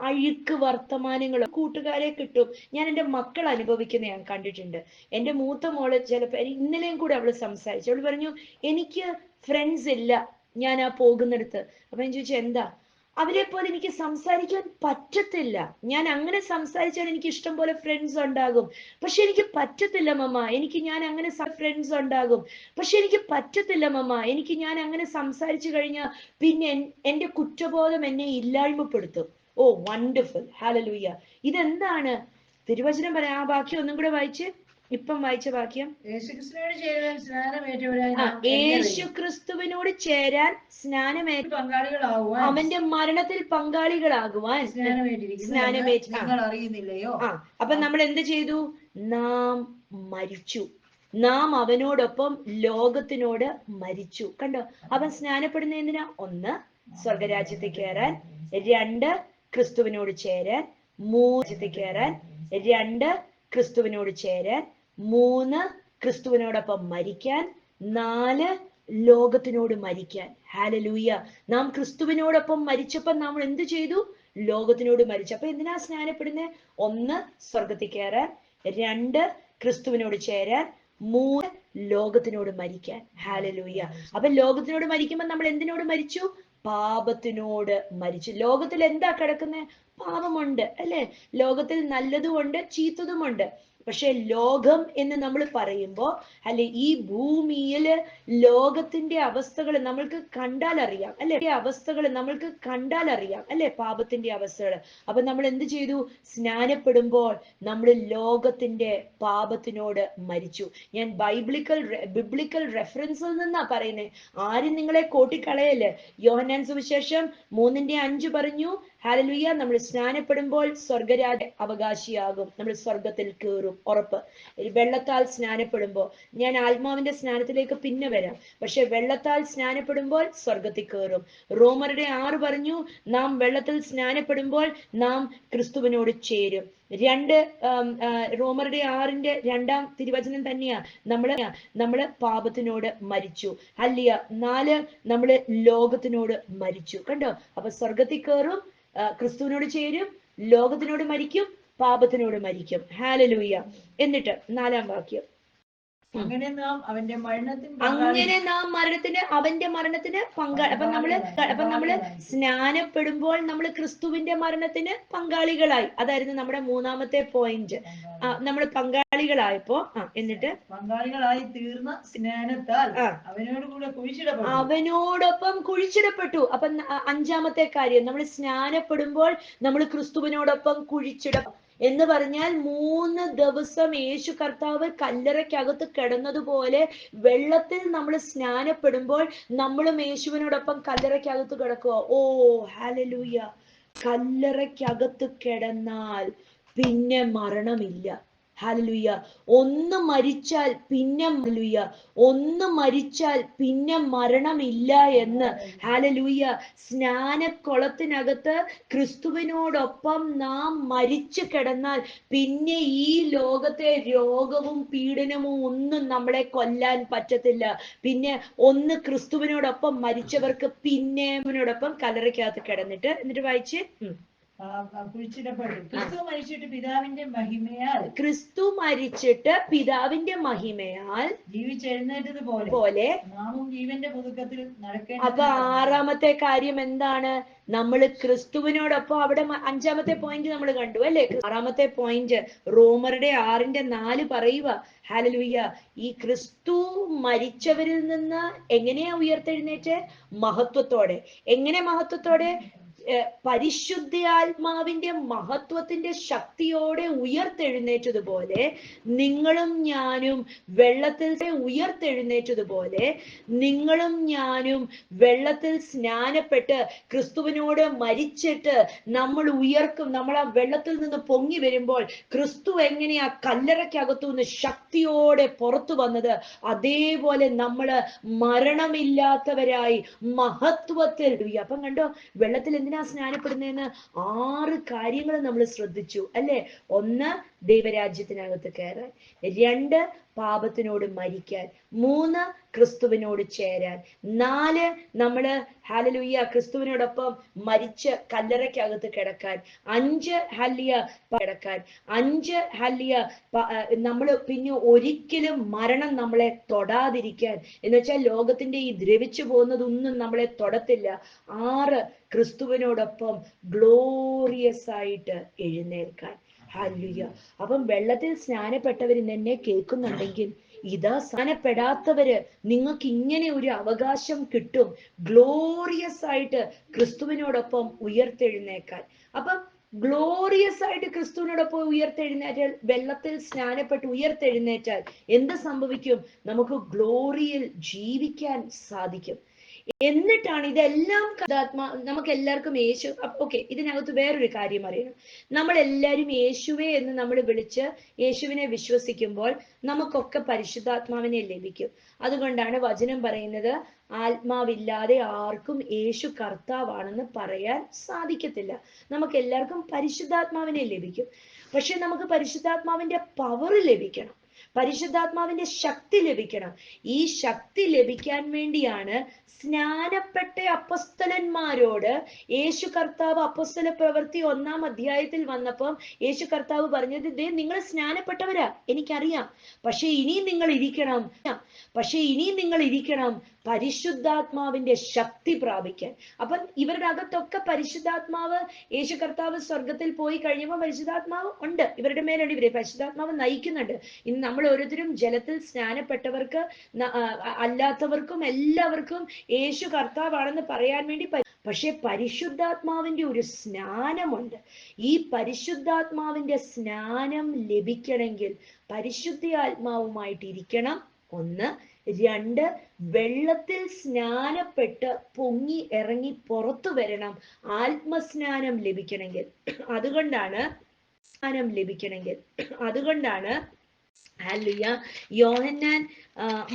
അഴുക്ക് വർത്തമാനങ്ങൾ കൂട്ടുകാരെ കിട്ടും. ഞാൻ എൻ്റെ മക്കൾ അനുഭവിക്കുന്ന ഞാൻ കണ്ടിട്ടുണ്ട്. എൻ്റെ മൂത്ത മോള് ചിലപ്പോ ഇന്നലെയും കൂടെ അവള് സംസാരിച്ചു. അവള് പറഞ്ഞു എനിക്ക് ഫ്രണ്ട്സ് ഇല്ല ഞാൻ ആ പോകുന്നിടത്ത്. അപ്പൊ ഞാൻ ചോദിച്ചു എന്താ? അവരെ പോലെ എനിക്ക് സംസാരിക്കാൻ പറ്റത്തില്ല. ഞാൻ അങ്ങനെ സംസാരിച്ചാൽ എനിക്ക് ഇഷ്ടം പോലെ ഫ്രണ്ട്സ് ഉണ്ടാകും, പക്ഷെ എനിക്ക് പറ്റത്തില്ല മമ്മ. ഞാൻ അങ്ങനെ ഫ്രണ്ട്സ് ഉണ്ടാകും, പക്ഷെ എനിക്ക് പറ്റത്തില്ല മമ്മ. ഞാൻ അങ്ങനെ സംസാരിച്ചു കഴിഞ്ഞാൽ പിന്നെ എന്റെ കുറ്റബോധം എന്നെ ഇല്ലായ്മപ്പെടുത്തും. ഓ വണ്ടർഫുൾ, ഹല്ലേലൂയ. ഇതെന്താണ് തിരുവചനം പറയാം? ആ വാക്യം ഒന്നും കൂടെ വായിച്ച്, ഇപ്പം വായിച്ച വാക്യം. യേശുക്രിസ്തുവിനോട് ചേരാൻ സ്നാനമേറ്റവരായി നാം യേശു ക്രിസ്തുവിനോട് ചേരാൻ സ്നാനമേറ്റ പങ്കാളികളാകുവാൻ അവന്റെ മരണത്തിൽ പങ്കാളികളാകുവാൻ സ്നാനമേറ്റിരിക്കുന്നു നിങ്ങൾ അറിയുന്നില്ലയോ? അപ്പൊ നമ്മൾ എന്ത് ചെയ്തു? നാം മരിച്ചു. നാം അവനോടൊപ്പം ലോകത്തിനോട് മരിച്ചു. കണ്ടോ? അവൻ സ്നാനപ്പെടുന്ന എന്തിനാ? ഒന്ന്, സ്വർഗരാജ്യത്തിൽ കയറാൻ. രണ്ട്, ക്രിസ്തുവിനോട് ചേരാൻ. മൂന്ന്, കയറാൻ. രണ്ട്, ക്രിസ്തുവിനോട് ചേരാൻ. മൂന്ന്, ക്രിസ്തുവിനോടൊപ്പം മരിക്കാൻ. നാല്, ലോകത്തിനോട് മരിക്കാൻ. ഹല്ലേലൂയ. നാം ക്രിസ്തുവിനോടൊപ്പം മരിച്ചപ്പോൾ നമ്മൾ എന്ത് ചെയ്തു? ലോകത്തിനോട് മരിച്ചു. അപ്പൊ എന്തിനാ സ്നാനപ്പെടുന്നത്? ഒന്ന്, സ്വർഗത്തിൽ കയറാൻ. രണ്ട്, ക്രിസ്തുവിനോട് ചേരാൻ. മൂന്ന്, ലോകത്തിനോട് മരിക്കാൻ. ഹല്ലേലൂയ. അപ്പൊ ലോകത്തിനോട് മരിക്കുമ്പോൾ നമ്മൾ എന്തിനോട് മരിച്ചു? പാപത്തിനോട് മരിച്ചു. ലോകത്തിൽ എന്താ കിടക്കുന്നത്? പാപമുണ്ട് അല്ലെ? ലോകത്തിൽ നല്ലതുമുണ്ട്, ചീത്തതുമുണ്ട്. പക്ഷെ ലോകം എന്ന് നമ്മൾ പറയുമ്പോൾ അല്ലെ, ഈ ഭൂമിയില് ലോകത്തിന്റെ അവസ്ഥകൾ നമ്മൾക്ക് കണ്ടാൽ അറിയാം അല്ലെ? അവസ്ഥകൾ നമ്മൾക്ക് കണ്ടാൽ അറിയാം അല്ലെ? പാപത്തിന്റെ അവസ്ഥകൾ. അപ്പൊ നമ്മൾ എന്ത് ചെയ്തു? സ്നാനപ്പെടുമ്പോൾ നമ്മൾ ലോകത്തിന്റെ പാപത്തിനോട് മരിച്ചു. ഞാൻ ബിബ്ലിക്കൽ റെഫറൻസിൽ നിന്നാ പറയുന്നത്. ആരും നിങ്ങളെ കോട്ടിക്കളയല്ലേ. യോഹന്നാൻ സുവിശേഷം 3:5 പറഞ്ഞു, ഹല്ലേലൂയ, നമ്മൾ സ്നാനപ്പെടുമ്പോൾ സ്വർഗരാജ്യ അവകാശിയാകും, നമ്മൾ സ്വർഗത്തിൽ കയറും, ഉറപ്പ്. വെള്ളത്താൽ സ്നാനപ്പെടുമ്പോൾ, ഞാൻ ആത്മാവിന്റെ സ്നാനത്തിലേക്ക് പിന്നെ വരാം, പക്ഷെ വെള്ളത്താൽ സ്നാനപ്പെടുമ്പോൾ സ്വർഗത്തിൽ കയറും. റോമരുടെ 6 പറഞ്ഞു, നാം വെള്ളത്തിൽ സ്നാനപ്പെടുമ്പോൾ നാം ക്രിസ്തുവിനോട് ചേരും. റോമരുടെ 6ന്റെ 2-ാം തിരുവചനം തന്നെയാ, നമ്മള് പാപത്തിനോട് മരിച്ചു. ഹല്ലേലൂയ. 4, നമ്മള് ലോകത്തിനോട് മരിച്ചു. കണ്ടോ? അപ്പൊ സ്വർഗത്തിൽ കയറും, ക്രിസ്തുവിനോട് ചേരും, ലോകത്തിനോട് മരിക്കും, പാപത്തിനോട് മരിക്കും. ഹല്ലേലൂയ. എന്നിട്ട് 4-ാം വാക്യം. അങ്ങനെ നാം അവന്റെ അവന്റെ മരണത്തിന് പങ്കാളി. അപ്പൊ നമ്മള് സ്നാനപ്പെടുമ്പോൾ നമ്മൾ ക്രിസ്തുവിന്റെ മരണത്തിന് പങ്കാളികളായി. അതായിരുന്നു നമ്മുടെ 3-ാമത്തെ പോയിന്റ്. നമ്മൾ പങ്കാളികളായപ്പോ എന്നിട്ട് പങ്കാളികളായി തീർന്ന സ്നാനത്താൽ അവനോടൊപ്പം കുഴിച്ചിടപ്പെട്ടു. അപ്പൊ 5-ാമത്തെ കാര്യം, നമ്മൾ സ്നാനപ്പെടുമ്പോൾ നമ്മൾ ക്രിസ്തുവിനോടൊപ്പം കുഴിച്ചിടം എന്ന് പറഞ്ഞാൽ 3 ദിവസം യേശു കർത്താവ് കല്ലറയ്ക്കകത്ത് കിടന്നതുപോലെ വെള്ളത്തിൽ നമ്മൾ സ്നാനപ്പെടുമ്പോൾ നമ്മളും യേശുവിനോടൊപ്പം കല്ലറയ്ക്കകത്ത് കിടക്കുക. ഓ ഹല്ലേലൂയ. കല്ലറയ്ക്കകത്ത് കിടന്നാൽ പിന്നെ മരണമില്ല. ഹല്ലേലൂയ. ഒന്ന് മരിച്ചാൽ പിന്നെ മരണമില്ല എന്ന്. ഹല്ലേലൂയ. സ്നാനക്കുളത്തിനകത്ത് ക്രിസ്തുവിനോടൊപ്പം നാം മരിച്ചു കിടന്നാൽ പിന്നെ ഈ ലോകത്തെ രോഗവും പീഡനവും ഒന്നും നമ്മളെ കൊല്ലാൻ പറ്റത്തില്ല. പിന്നെ ഒന്ന് ക്രിസ്തുവിനോടൊപ്പം മരിച്ചവർക്ക് പിന്നെ അവനോടൊപ്പം കല്ലറയ്ക്കകത്ത് കിടന്നിട്ട് എന്നിട്ട് വായിച്ച് കുഴിച്ചിടപ്പെട്ടു. ക്രിസ്തു മരിച്ചിട്ട് പിതാവിന്റെ മഹിമയാൽ ജീവിച്ചെഴുന്നേറ്റതുപോലെ നാമും ജീവന്റെ പുതുക്കത്തിൽ നടക്കേണ്ട. അപ്പൊ 6-ാമത്തെ കാര്യം എന്താണ്? നമ്മൾ ക്രിസ്തുവിനോടൊപ്പം, അവിടെ 5-ാമത്തെ പോയിന്റ് നമ്മൾ കണ്ടു അല്ലെ? 6-ാമത്തെ പോയിന്റ് റോമരുടെ 6:4 പറയുക. ഹല്ലേലൂയ. ഈ ക്രിസ്തു മരിച്ചവരിൽ നിന്ന് എങ്ങനെയാ ഉയർത്തെഴുന്നേറ്റ്? മഹത്വത്തോടെ. എങ്ങനെ മഹത്വത്തോടെ? പരിശുദ്ധാത്മാവിന്റെ മഹത്വത്തിന്റെ ശക്തിയോടെ ഉയർത്തെഴുന്നേറ്റതുപോലെ നിങ്ങളും ഞാനും വെള്ളത്തിൽ ഉയർത്തെഴുന്നേറ്റതുപോലെ നിങ്ങളും ഞാനും വെള്ളത്തിൽ സ്നാനപ്പെട്ട് ക്രിസ്തുവിനോട് മരിച്ചിട്ട് നമ്മൾ ഉയർക്കും. നമ്മൾ ആ വെള്ളത്തിൽ നിന്ന് പൊങ്ങി വരുമ്പോൾ ക്രിസ്തു എങ്ങനെയാ കല്ലറയ്ക്കകത്തുനിന്ന് ശക്തിയോടെ പുറത്തു വന്നത്, അതേപോലെ നമ്മള് മരണമില്ലാത്തവരായി മഹത്വത്തിൽ. അപ്പം കണ്ടോ, വെള്ളത്തിൽ എന്തിനാ എന്തിനാ സ്നാനപ്പെടുന്നതെന്ന് 6 കാര്യങ്ങൾ നമ്മൾ ശ്രദ്ധിച്ചു അല്ലെ. 1, ദൈവരാജ്യത്തിനകത്ത് കയറാൻ. 2, പാപത്തിനോട് മരിക്കാൻ. 3, ക്രിസ്തുവിനോട് ചേരാൻ. 4, നമ്മള് ഹല്ലേലൂയ ക്രിസ്തുവിനോടൊപ്പം മരിച്ച് കല്ലറയ്ക്കകത്ത് കിടക്കാൻ. 5, ഹല്ലേലൂയ കിടക്കാൻ. 5, ഹല്ലേലൂയ നമ്മൾ പിന്നെ ഒരിക്കലും മരണം നമ്മളെ തൊടാതിരിക്കാൻ. എന്ന് വെച്ചാൽ ലോകത്തിന്റെ ഈ ദ്രവിച്ചു പോകുന്നതൊന്നും നമ്മളെ തൊടത്തില്ല. 6, ക്രിസ്തുവിനോടൊപ്പം ഗ്ലോറിയസ് ആയിട്ട് എഴുന്നേൽക്കാൻ. ഹല്ലേലൂയ. അപ്പം വെള്ളത്തിൽ സ്നാനപ്പെട്ടവർ എന്നെ കേൾക്കുന്നുണ്ടെങ്കിൽ, ഇതാ സ്നാനപ്പെടാത്തവര്, നിങ്ങൾക്ക് ഇങ്ങനെ ഒരു അവകാശം കിട്ടും, ഗ്ലോറിയസ് ആയിട്ട് ക്രിസ്തുവിനോടൊപ്പം ഉയർത്തെഴുന്നേക്കാൻ. അപ്പം ഗ്ലോറിയസ് ആയിട്ട് ക്രിസ്തുവിനോടൊപ്പം ഉയർത്തെഴുന്നേറ്റാൽ, വെള്ളത്തിൽ സ്നാനപ്പെട്ട് ഉയർത്തെഴുന്നേറ്റാൽ എന്ത് സംഭവിക്കും? നമുക്ക് ഗ്ലോറിയിൽ ജീവിക്കാൻ സാധിക്കും. എന്നിട്ടാണ് ഇതെല്ലാം നമുക്ക് എല്ലാവർക്കും യേശു. ഓക്കെ, ഇതിനകത്ത് വേറൊരു കാര്യം അറിയണം. നമ്മൾ എല്ലാവരും യേശുവേ എന്ന് നമ്മൾ വിളിച്ച് യേശുവിനെ വിശ്വസിക്കുമ്പോൾ നമുക്കൊക്കെ പരിശുദ്ധാത്മാവിനെ ലഭിക്കും. അതുകൊണ്ടാണ് വചനം പറയുന്നത്, ആത്മാവില്ലാതെ ആർക്കും യേശു കർത്താവാണെന്ന് പറയാൻ സാധിക്കത്തില്ല. നമുക്ക് എല്ലാവർക്കും പരിശുദ്ധാത്മാവിനെ ലഭിക്കും. പക്ഷെ നമുക്ക് പരിശുദ്ധാത്മാവിന്റെ പവർ ലഭിക്കണം, പരിശുദ്ധാത്മാവിന്റെ ശക്തി ലഭിക്കണം. ഈ ശക്തി ലഭിക്കാൻ വേണ്ടിയാണ് സ്നാനപ്പെട്ട അപ്പസ്തലന്മാരോട് യേശു കർത്താവ് അപ്പസ്തല പ്രവൃത്തി 1-ാം അധ്യായത്തിൽ വന്നപ്പം യേശു കർത്താവ് പറഞ്ഞത്, ദേ നിങ്ങൾ സ്നാനപ്പെട്ടവരാ, എനിക്കറിയാം, പക്ഷെ ഇനിയും നിങ്ങൾ ഇരിക്കണം പരിശുദ്ധാത്മാവിന്റെ ശക്തി പ്രാപിക്കാൻ. അപ്പം ഇവരുടെ അകത്തൊക്കെ പരിശുദ്ധാത്മാവ്, യേശു കർത്താവ് സ്വർഗത്തിൽ പോയി കഴിഞ്ഞപ്പോൾ പരിശുദ്ധാത്മാവ് ഉണ്ട്, ഇവരുടെ മേലുണ്ട്, ഇവരെ പരിശുദ്ധാത്മാവ് നയിക്കുന്നുണ്ട്. ഇന്ന് നമ്മൾ ഓരോരുത്തരും ജലത്തിൽ സ്നാനപ്പെട്ടവർക്ക് അല്ലാത്തവർക്കും എല്ലാവർക്കും യേശു കർത്താവാണെന്ന് പറയാൻ വേണ്ടി. പക്ഷെ പരിശുദ്ധാത്മാവിന്റെ ഒരു സ്നാനമുണ്ട്. ഈ പരിശുദ്ധാത്മാവിന്റെ സ്നാനം ലഭിക്കണമെങ്കിൽ പരിശുദ്ധാത്മാവുമായിട്ട് ഇരിക്കണം, 1. 2, വെള്ളത്തിൽ സ്നാനപ്പെട്ട് പൊങ്ങി ഇറങ്ങി പുറത്തു വരണം, ആത്മസ്നാനം ലഭിക്കണമെങ്കിൽ. അതുകൊണ്ടാണ് ഹല്ലേലൂയ യോഹന്നാൻ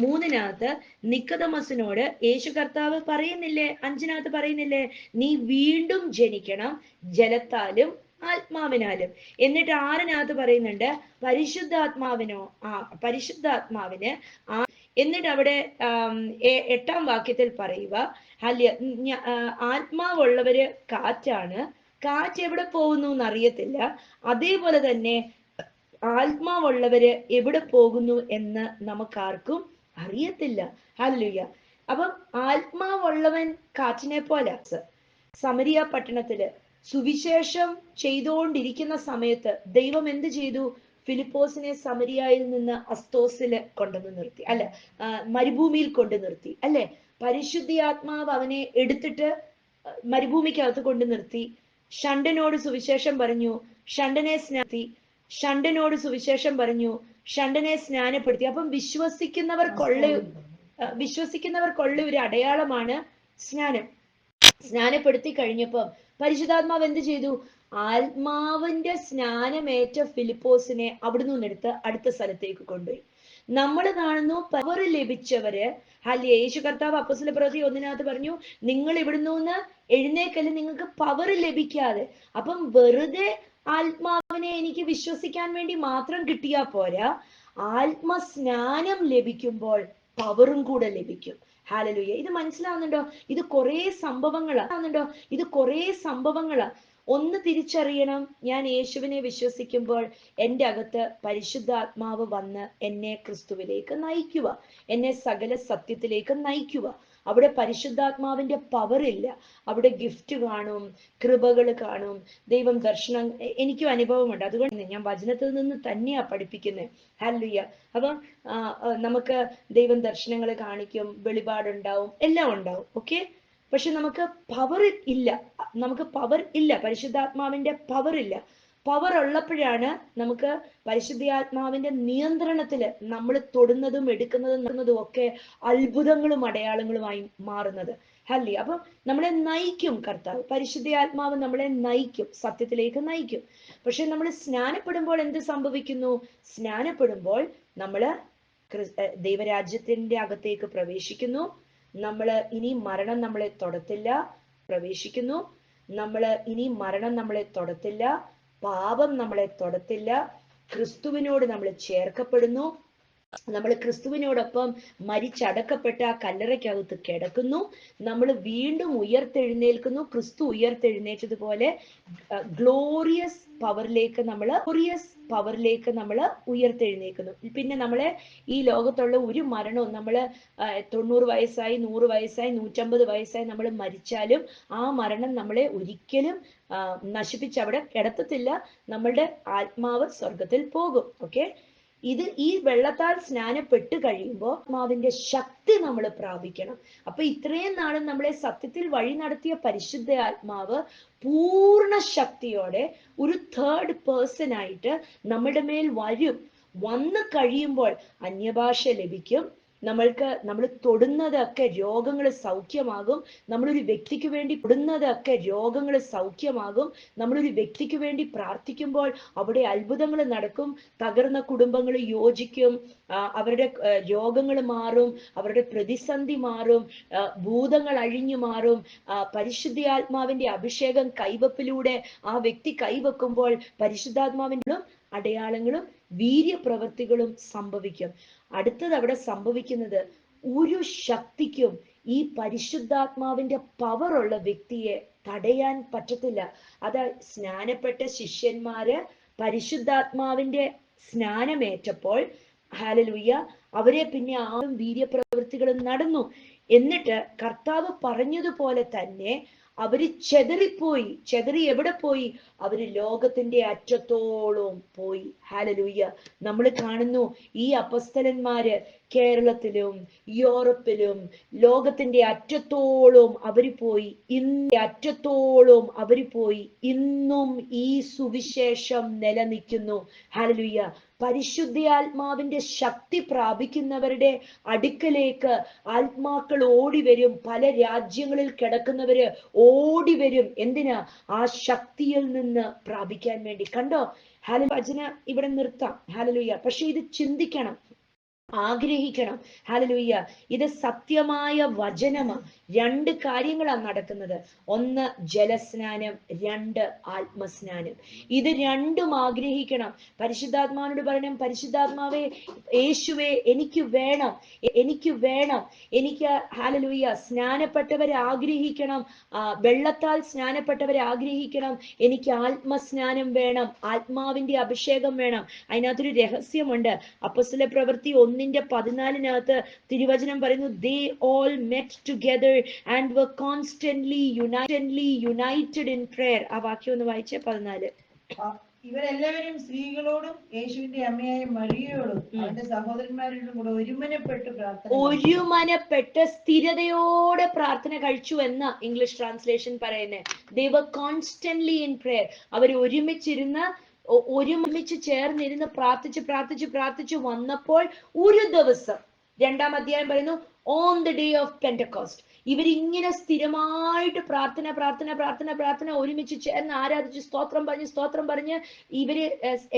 3-നകത്ത് നിക്കോദെമോസിനോട് യേശു കർത്താവ് പറയുന്നില്ലേ, 5-നകത്ത് പറയുന്നില്ലേ, നീ വീണ്ടും ജനിക്കണം ജലത്താലും ആത്മാവിനാലും. എന്നിട്ട് 6-നകത്ത് പറയുന്നുണ്ട് പരിശുദ്ധാത്മാവിന് എന്നിട്ട് അവിടെ 8-ാം വാക്യത്തിൽ പറയുക, ആത്മാവുള്ളവര് കാറ്റാണ്, കാറ്റ് എവിടെ പോകുന്നു എന്നറിയത്തില്ല, അതേപോലെ തന്നെ ആത്മാവുള്ളവര് എവിടെ പോകുന്നു എന്ന് നമുക്കാർക്കും അറിയത്തില്ല. ഹല്ലേലൂയ. അപ്പം ആത്മാവുള്ളവൻ കാറ്റിനെ പോലെ. സമരിയ പട്ടണത്തില് സുവിശേഷം ചെയ്തുകൊണ്ടിരിക്കുന്ന സമയത്ത് ദൈവം എന്ത് ചെയ്തു? ഫിലിപ്പോസിനെ സമരിയായിൽ നിന്ന് അസ്തോസില് കൊണ്ടുവന്ന് നിർത്തി, അല്ല മരുഭൂമിയിൽ കൊണ്ടു നിർത്തി, അല്ലെ. പരിശുദ്ധാത്മാവ് അവനെ എടുത്തിട്ട് മരുഭൂമിക്കകത്ത് കൊണ്ടു നിർത്തി. ഷണ്ടനോട് സുവിശേഷം പറഞ്ഞു, ഷണ്ടനെ സ്നാനപ്പെടുത്തി. അപ്പം വിശ്വസിക്കുന്നവർക്കുള്ള ഒരു അടയാളമാണ് സ്നാനം. സ്നാനപ്പെടുത്തി കഴിഞ്ഞപ്പം പരിശുദ്ധാത്മാവ് എന്ത് ചെയ്തു? ആത്മാവിന്റെ സ്നാനമേറ്റ ഫിലിപ്പോസിനെ അവിടുന്ന് എടുത്ത് അടുത്ത സ്ഥലത്തേക്ക് കൊണ്ടുപോയി. നമ്മൾ കാണുന്നു പവർ ലഭിച്ചവര്, യേശു കർത്താവ് അപ്പോസ്തല പ്രവൃത്തി 1-നകത്ത് പറഞ്ഞു, നിങ്ങൾ ഇവിടുന്ന് എഴുന്നേക്കല്, നിങ്ങൾക്ക് പവർ ലഭിക്കാതെ. അപ്പം വെറുതെ ആത്മാവിനെ എനിക്ക് വിശ്വസിക്കാൻ വേണ്ടി മാത്രം കിട്ടിയാ പോരാ, ആത്മസ്നാനം ലഭിക്കുമ്പോൾ പവറും കൂടെ ലഭിക്കും. ഹല്ലേലൂയ. ഇത് മനസ്സിലാവുന്നുണ്ടോ? ഇത് കുറേ സംഭവങ്ങളാ. ഒന്ന് തിരിച്ചറിയണം, ഞാൻ യേശുവിനെ വിശ്വസിക്കുമ്പോൾ എൻ്റെ അകത്ത് പരിശുദ്ധാത്മാവ് വന്ന് എന്നെ ക്രിസ്തുവിലേക്ക് നയിക്കുക, എന്നെ സകല സത്യത്തിലേക്ക് നയിക്കുക. അവിടെ പരിശുദ്ധാത്മാവിന്റെ പവർ ഇല്ല, അവിടെ ഗിഫ്റ്റ് കാണും, കൃപകൾ കാണും, ദൈവം ദർശനം. എനിക്കും അനുഭവമുണ്ട്, അതുകൊണ്ട് ഞാൻ വചനത്തിൽ നിന്ന് തന്നെയാ പഠിപ്പിക്കുന്നത്. ഹല്ലേലൂയ. അപ്പം നമുക്ക് ദൈവം ദർശനങ്ങൾ കാണിക്കും, വെളിപാടുണ്ടാവും, എല്ലാം ഉണ്ടാവും. ഓക്കെ, പക്ഷെ നമുക്ക് പവർ ഇല്ല, പരിശുദ്ധാത്മാവിന്റെ പവർ ഇല്ല. പവർ ഉള്ളപ്പോഴാണ് നമുക്ക് പരിശുദ്ധാത്മാവിന്റെ നിയന്ത്രണത്തില് നമ്മൾ തൊടുന്നതും എടുക്കുന്നതും ഒക്കെ അത്ഭുതങ്ങളും അടയാളങ്ങളുമായി മാറുന്നത്. ഹല്ലേലൂയ. അപ്പൊ നമ്മളെ നയിക്കും കർത്താവ്, പരിശുദ്ധാത്മാവ് നമ്മളെ നയിക്കും, സത്യത്തിലേക്ക് നയിക്കും. പക്ഷെ നമ്മൾ സ്നാനപ്പെടുമ്പോൾ എന്ത് സംഭവിക്കുന്നു? സ്നാനപ്പെടുമ്പോൾ നമ്മള് ദൈവരാജ്യത്തിന്റെ അകത്തേക്ക് പ്രവേശിക്കുന്നു. ഇനി മരണം നമ്മളെ തൊടത്തില്ല, പ്രവേശിക്കുന്നു. ഇനി മരണം നമ്മളെ തൊടത്തില്ല, പാപം നമ്മളെ തൊടത്തില്ല, ക്രിസ്തുവിനോട് നമ്മൾ ചേർക്കപ്പെടുന്നു, നമ്മൾ ക്രിസ്തുവിനോടൊപ്പം മരിച്ചടക്കപ്പെട്ട് ആ കല്ലറയ്ക്കകത്ത് കിടക്കുന്നു, നമ്മൾ വീണ്ടും ഉയർത്തെഴുന്നേൽക്കുന്നു. ക്രിസ്തു ഉയർത്തെഴുന്നേറ്റതുപോലെ ഗ്ലോറിയസ് പവറിലേക്ക് നമ്മൾ ഉയർത്തെഴുന്നേൽക്കുന്നു. പിന്നെ നമ്മളെ ഈ ലോകത്തുള്ള ഒരു മരണവും, നമ്മൾ 90 വയസ്സായി 100 വയസ്സായി 150 വയസ്സായി നമ്മൾ മരിച്ചാലും ആ മരണം നമ്മളെ ഒരിക്കലും നശിപ്പിച്ച് അവിടെ കിടത്തത്തില്ല. നമ്മളുടെ ആത്മാവ് സ്വർഗത്തിൽ പോകും. ഓക്കെ, ഈ വെള്ളത്താൽ സ്നാനപ്പെട്ട് കഴിയുമ്പോൾ ആത്മാവിന്റെ ശക്തി നമ്മൾ പ്രാപിക്കണം. അപ്പൊ ഇത്രയും നാളും നമ്മളെ സത്യത്തിൽ വഴി നടത്തിയ പരിശുദ്ധ ആത്മാവ് പൂർണ്ണ ശക്തിയോടെ ഒരു തേർഡ് പേഴ്സൺ ആയിട്ട് നമ്മുടെ മേൽ വന്നു കഴിയുമ്പോൾ അന്യഭാഷ ലഭിക്കും. നമ്മൾ തൊടുന്നതൊക്കെ രോഗങ്ങൾ സൗഖ്യമാകും. നമ്മളൊരു വ്യക്തിക്ക് വേണ്ടി തൊടുന്നതൊക്കെ രോഗങ്ങൾ സൗഖ്യമാകും. നമ്മളൊരു വ്യക്തിക്ക് വേണ്ടി പ്രാർത്ഥിക്കുമ്പോൾ അവിടെ അത്ഭുതങ്ങൾ നടക്കും. തകർന്ന കുടുംബങ്ങൾ യോജിക്കും, അവരുടെ രോഗങ്ങൾ മാറും, അവരുടെ പ്രതിസന്ധി മാറും, ഭൂതങ്ങൾ അഴിഞ്ഞു മാറും. പരിശുദ്ധാത്മാവിന്റെ അഭിഷേകം കൈവപ്പിലൂടെ ആ വ്യക്തി കൈവെക്കുമ്പോൾ പരിശുദ്ധാത്മാവിന്റെ അടയാളങ്ങളും വീര്യപ്രവൃത്തികളും സംഭവിക്കും. അടുത്തത് അവിടെ സംഭവിക്കുന്നത്, ഒരു ശക്തിക്കും ഈ പരിശുദ്ധാത്മാവിന്റെ പവറുള്ള വ്യക്തിയെ തടയാൻ പറ്റത്തില്ല. അത് സ്നാനപ്പെട്ട ശിഷ്യന്മാര് പരിശുദ്ധാത്മാവിന്റെ സ്നാനമേറ്റപ്പോൾ ഹല്ലേലൂയ, അവരെ പിന്നെ ആരും വീര്യപ്രവൃത്തികളും നടന്നു. എന്നിട്ട് കർത്താവ് പറഞ്ഞതുപോലെ തന്നെ അവര് ചെതറി എവിടെ പോയി? അവര് ലോകത്തിന്റെ അറ്റത്തോളം പോയി. ഹല്ലേലൂയ. നമ്മൾ കാണുന്നു ഈ അപ്പസ്തലന്മാര് കേരളത്തിലും യൂറോപ്പിലും ലോകത്തിന്റെ അറ്റത്തോളം അവര് പോയി. ഇന്നും ഈ സുവിശേഷം നിലനിൽക്കുന്നു. ഹല്ലേലൂയ. പരിശുദ്ധാത്മാവിന്റെ ശക്തി പ്രാപിക്കുന്നവരുടെ അടുക്കലേക്ക് ആത്മാക്കൾ ഓടി വരും. പല രാജ്യങ്ങളിൽ കിടക്കുന്നവര് ഓടി വരും. എന്തിനാ? ആ ശക്തിയിൽ നിന്ന് പ്രാപിക്കാൻ വേണ്ടി. കണ്ടോ? ഹല്ലേലൂയ. വചന ഇവിടെ നിർത്താം. ഹല്ലേലൂയ. പക്ഷെ ഇത് ചിന്തിക്കണം, ആഗ്രഹിക്കണം. ഹല്ലേലൂയ. ഇത് സത്യമായ വചനമാണ്. 2 കാര്യങ്ങളാണ് നടക്കുന്നത്. 1 ജലസ്നാനം, 2 ആത്മസ്നാനം. ഇത് രണ്ടും ആഗ്രഹിക്കണം. പരിശുദ്ധാത്മാവിനോട് പറയണം, പരിശുദ്ധാത്മാവേ, യേശുവേ, എനിക്ക് വേണം. എനിക്ക് ഹല്ലേലൂയ സ്നാനപ്പെട്ടവരെ ആഗ്രഹിക്കണം, വെള്ളത്താൽ സ്നാനപ്പെട്ടവരെ ആഗ്രഹിക്കണം. എനിക്ക് ആത്മസ്നാനം വേണം, ആത്മാവിന്റെ അഭിഷേകം വേണം. അതിനകത്തൊരു രഹസ്യമുണ്ട്. അപ്പോസ്തല പ്രവൃത്തി 1:14 തിരുവചനം പറയുന്നു, they all met together and were constantly united in prayer. ആ വാക്യം ഒന്ന് വായിച്ചേ. 14. ഇവരെല്ലാവരും സ്ത്രീകളോടും യേശുവിന്റെ അമ്മയായ മറിയയോടും അവന്റെ സഹോദരന്മാരോടും കൂടെ ഒരുമനപ്പെട്ട് സ്ഥിരതയോടെ പ്രാർത്ഥന കഴിച്ചു എന്ന ഇംഗ്ലീഷ് ട്രാൻസ്ലേഷൻ പറയുന്നത്. they were constantly in prayer. അവർ ഒരുമിച്ച് ചേർന്നിരുന്ന് പ്രാർത്ഥിച്ച് വന്നപ്പോൾ ഒരു ദിവസം, 2-ാം അധ്യായം പറയുന്നു, on the day of Pentecost, ഇവരിങ്ങനെ സ്ഥിരമായിട്ട് പ്രാർത്ഥന ഒരുമിച്ച് ചേർന്ന് ആരാധിച്ച് സ്തോത്രം പറഞ്ഞ് ഇവര്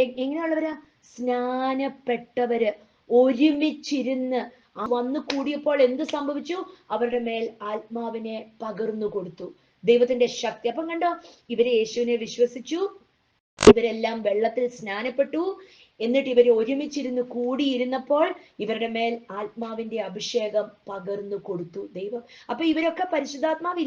എങ്ങനെയുള്ളവരാ? സ്നാനപ്പെട്ടവര് ഒരുമിച്ചിരുന്ന് വന്നു കൂടിയപ്പോൾ എന്ത് സംഭവിച്ചു? അവരുടെ മേൽ ആത്മാവിനെ പകർന്നു കൊടുത്തു, ദൈവത്തിന്റെ ശക്തി. അപ്പം കണ്ടോ, ഇവര് യേശുവിനെ വിശ്വസിച്ചു, ഇവരെല്ലാം വെള്ളത്തിൽ സ്നാനപ്പെട്ടു. എന്നിട്ട് ഇവർ ഒരുമിച്ചിരുന്ന് കൂടിയിരുന്നപ്പോൾ ഇവരുടെ മേൽ ആത്മാവിന്റെ അഭിഷേകം പകർന്നു കൊടുത്തു ദൈവം. അപ്പൊ ഇവരൊക്കെ പരിശുദ്ധാത്മാവ്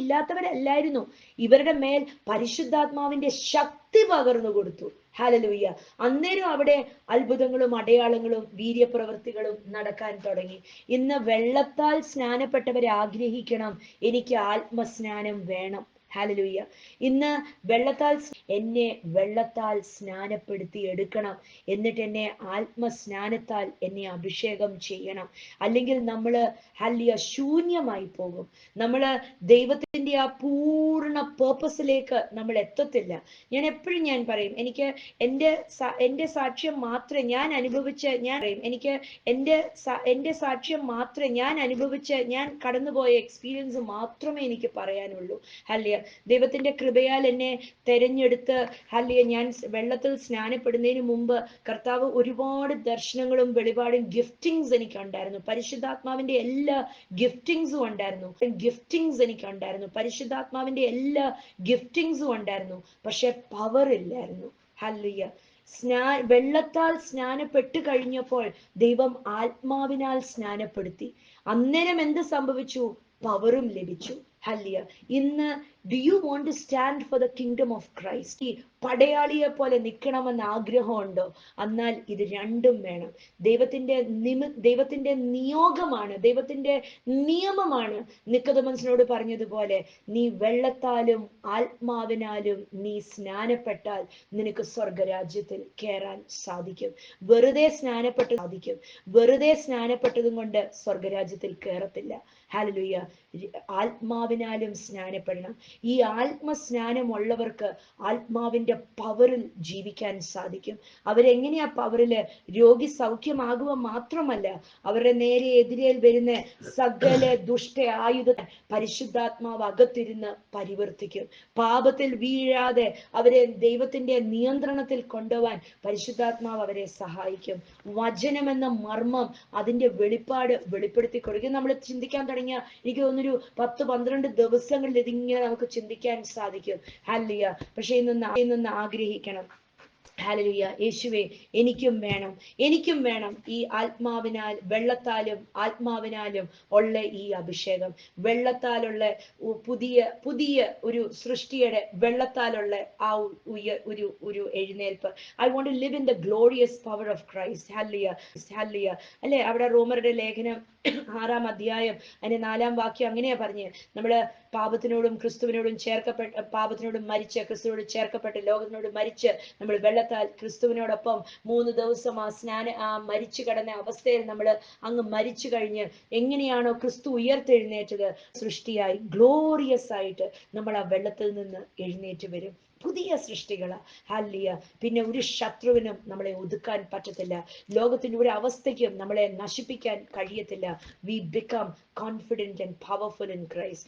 ഇല്ലാത്തവരല്ലായിരുന്നു. ഇവരുടെ മേൽ പരിശുദ്ധാത്മാവിന്റെ ശക്തി പകർന്നു കൊടുത്തു. ഹല്ലേലൂയ. അന്നേരം അവിടെ അത്ഭുതങ്ങളും അടയാളങ്ങളും വീര്യപ്രവൃത്തികളും നടക്കാൻ തുടങ്ങി. ഇന്ന് വെള്ളത്താൽ സ്നാനപ്പെട്ടവരെ ആഗ്രഹിക്കണം, എനിക്ക് ആത്മസ്നാനം വേണം. ഹല്ലേലൂയ. ഇന്ന് എന്നെ വെള്ളത്താൽ സ്നാനപ്പെടുത്തി എടുക്കണം, എന്നിട്ട് എന്നെ ആത്മസ്നാനത്താൽ എന്നെ അഭിഷേകം ചെയ്യണം. അല്ലെങ്കിൽ നമ്മള് ശൂന്യമായി പോകും. നമ്മള് ദൈവത്തിന്റെ ആ പൂർണ്ണ പേർപ്പസിലേക്ക് നമ്മൾ എത്തത്തില്ല. ഞാൻ എപ്പോഴും പറയും, എനിക്ക് എന്റെ സാക്ഷ്യം മാത്രമേ ഞാൻ അനുഭവിച്ച ഞാൻ കടന്നുപോയ എക്സ്പീരിയൻസ് മാത്രമേ എനിക്ക് പറയാനുള്ളൂ. ഹല്ലേലൂയ. ദൈവത്തിന്റെ കൃപയാൽ എന്നെ തെരഞ്ഞെടുത്ത് ഹല്ലേലൂയ, ഞാൻ വെള്ളത്തിൽ സ്നാനപ്പെടുന്നതിന് മുമ്പ് കർത്താവ് ഒരുപാട് ദർശനങ്ങളും വെളിപാടും ഗിഫ്റ്റിങ്സ് എനിക്ക് ഉണ്ടായിരുന്നു. പരിശുദ്ധാത്മാവിന്റെ എല്ലാ ഗിഫ്റ്റിങ്സും ഉണ്ടായിരുന്നു. പരിശുദ്ധാത്മാവിന്റെ എല്ലാ ഗിഫ്റ്റിങ്സും ഉണ്ടായിരുന്നു. പക്ഷെ പവർ ഇല്ലായിരുന്നു. ഹല്ലേലൂയ. വെള്ളത്താൽ സ്നാനപ്പെട്ട് കഴിഞ്ഞപ്പോൾ ദൈവം ആത്മാവിനാൽ സ്നാനപ്പെടുത്തി. അന്നേരം എന്ത് സംഭവിച്ചു? പവറും ലഭിച്ചു. ഹല്ലേലൂയ. ഇന്ന് do you want to stand for the kingdom of Christ? ഈ പടയാളിയെ പോലെ നിൽക്കണമെന്ന് ആഗ്രഹമുണ്ടോ? എന്നാൽ ഇത് രണ്ടും വേണം. ദൈവത്തിന്റെ നിയോഗമാണ്, ദൈവത്തിന്റെ നിയമമാണ്. നിക്കോദെമോസിനോട് പറഞ്ഞതുപോലെ, നീ വെള്ളത്താലും ആത്മാവിനാലും നീ സ്നാനപ്പെട്ടാൽ നിനക്ക് സ്വർഗരാജ്യത്തിൽ കയറാൻ സാധിക്കും. വെറുതെ സ്നാനപ്പെട്ടതും കൊണ്ട് സ്വർഗരാജ്യത്തിൽ കയറത്തില്ല. ഹല്ലേലൂയ. ആത്മാവിനാലും സ്നാനപ്പെടണം. ഈ ആത്മസ്നാനമുള്ളവർക്ക് ആത്മാവിന്റെ പവറിൽ ജീവിക്കാൻ സാധിക്കും. അവരെങ്ങനെയാ പവറില്? രോഗി സൗഖ്യമാകുക മാത്രമല്ല, അവരുടെ നേരെ എതിരേൽ വരുന്ന സകല ദുഷ്ട ആയുധ പരിശുദ്ധാത്മാവ് അകത്തിരുന്ന് പരിവർത്തിക്കും. പാപത്തിൽ വീഴാതെ അവരെ ദൈവത്തിന്റെ നിയന്ത്രണത്തിൽ കൊണ്ടുപോവാൻ പരിശുദ്ധാത്മാവ് അവരെ സഹായിക്കും. വചനമെന്ന മർമ്മം, അതിന്റെ വെളിപ്പാട് വെളിപ്പെടുത്തി കൊടുക്കും. നമ്മൾ ചിന്തിക്കാൻ തുടങ്ങിയ എനിക്ക് തോന്നുന്നൊരു 10-12 ദിവസങ്ങളിൽ ഇതിങ്ങനെ നമുക്ക് ചിന്തിക്കാൻ സാധിക്കും. ഹല്ലേലൂയ. പക്ഷെ ഇന്നൊന്ന് ആഗ്രഹിക്കണം. ഹല്ലേലൂയ. യേശുവേ, എനിക്കും വേണം ഈ വെള്ളത്താലും ആത്മാവിനാലും ഉള്ള ഈ അഭിഷേകം. വെള്ളത്താലുള്ള പുതിയ ഒരു സൃഷ്ടിയുടെ വെള്ളത്താലുള്ള ആ ഒരു എഴുന്നേൽപ്പ്. I want to live in the glorious power of Christ. Hallelujah. അല്ലെ, അവിടെ റോമരുടെ ലേഖനം 6-ാം അധ്യായം അതിന്റെ 4-ാം വാക്യം അങ്ങനെയാ പറഞ്ഞ്, നമ്മള് പാപത്തിനോടും മരിച്ച്, ക്രിസ്തുവിനോട് ചേർക്കപ്പെട്ട് ലോകത്തിനോട് മരിച്ച് നമ്മൾ വെള്ളത്താൽ ക്രിസ്തുവിനോടൊപ്പം 3 ദിവസം മരിച്ചു കിടന്ന അവസ്ഥയിൽ നമ്മൾ അങ്ങ് മരിച്ചു കഴിഞ്ഞ് എങ്ങനെയാണോ ക്രിസ്തു ഉയർത്തെഴുന്നേറ്റത്, സൃഷ്ടിയായി ഗ്ലോറിയസ് ആയിട്ട് നമ്മൾ ആ വെള്ളത്തിൽ നിന്ന് എഴുന്നേറ്റ് വരും. പുതിയ സൃഷ്ടികളാ. ഹല്ലേലൂയ. പിന്നെ ഒരു ശത്രുവിനും നമ്മളെ ഒതുക്കാൻ പറ്റത്തില്ല. ലോകത്തിന്റെ ഒരു അവസ്ഥയ്ക്കും നമ്മളെ നശിപ്പിക്കാൻ കഴിയത്തില്ല. We become confident and powerful in Christ.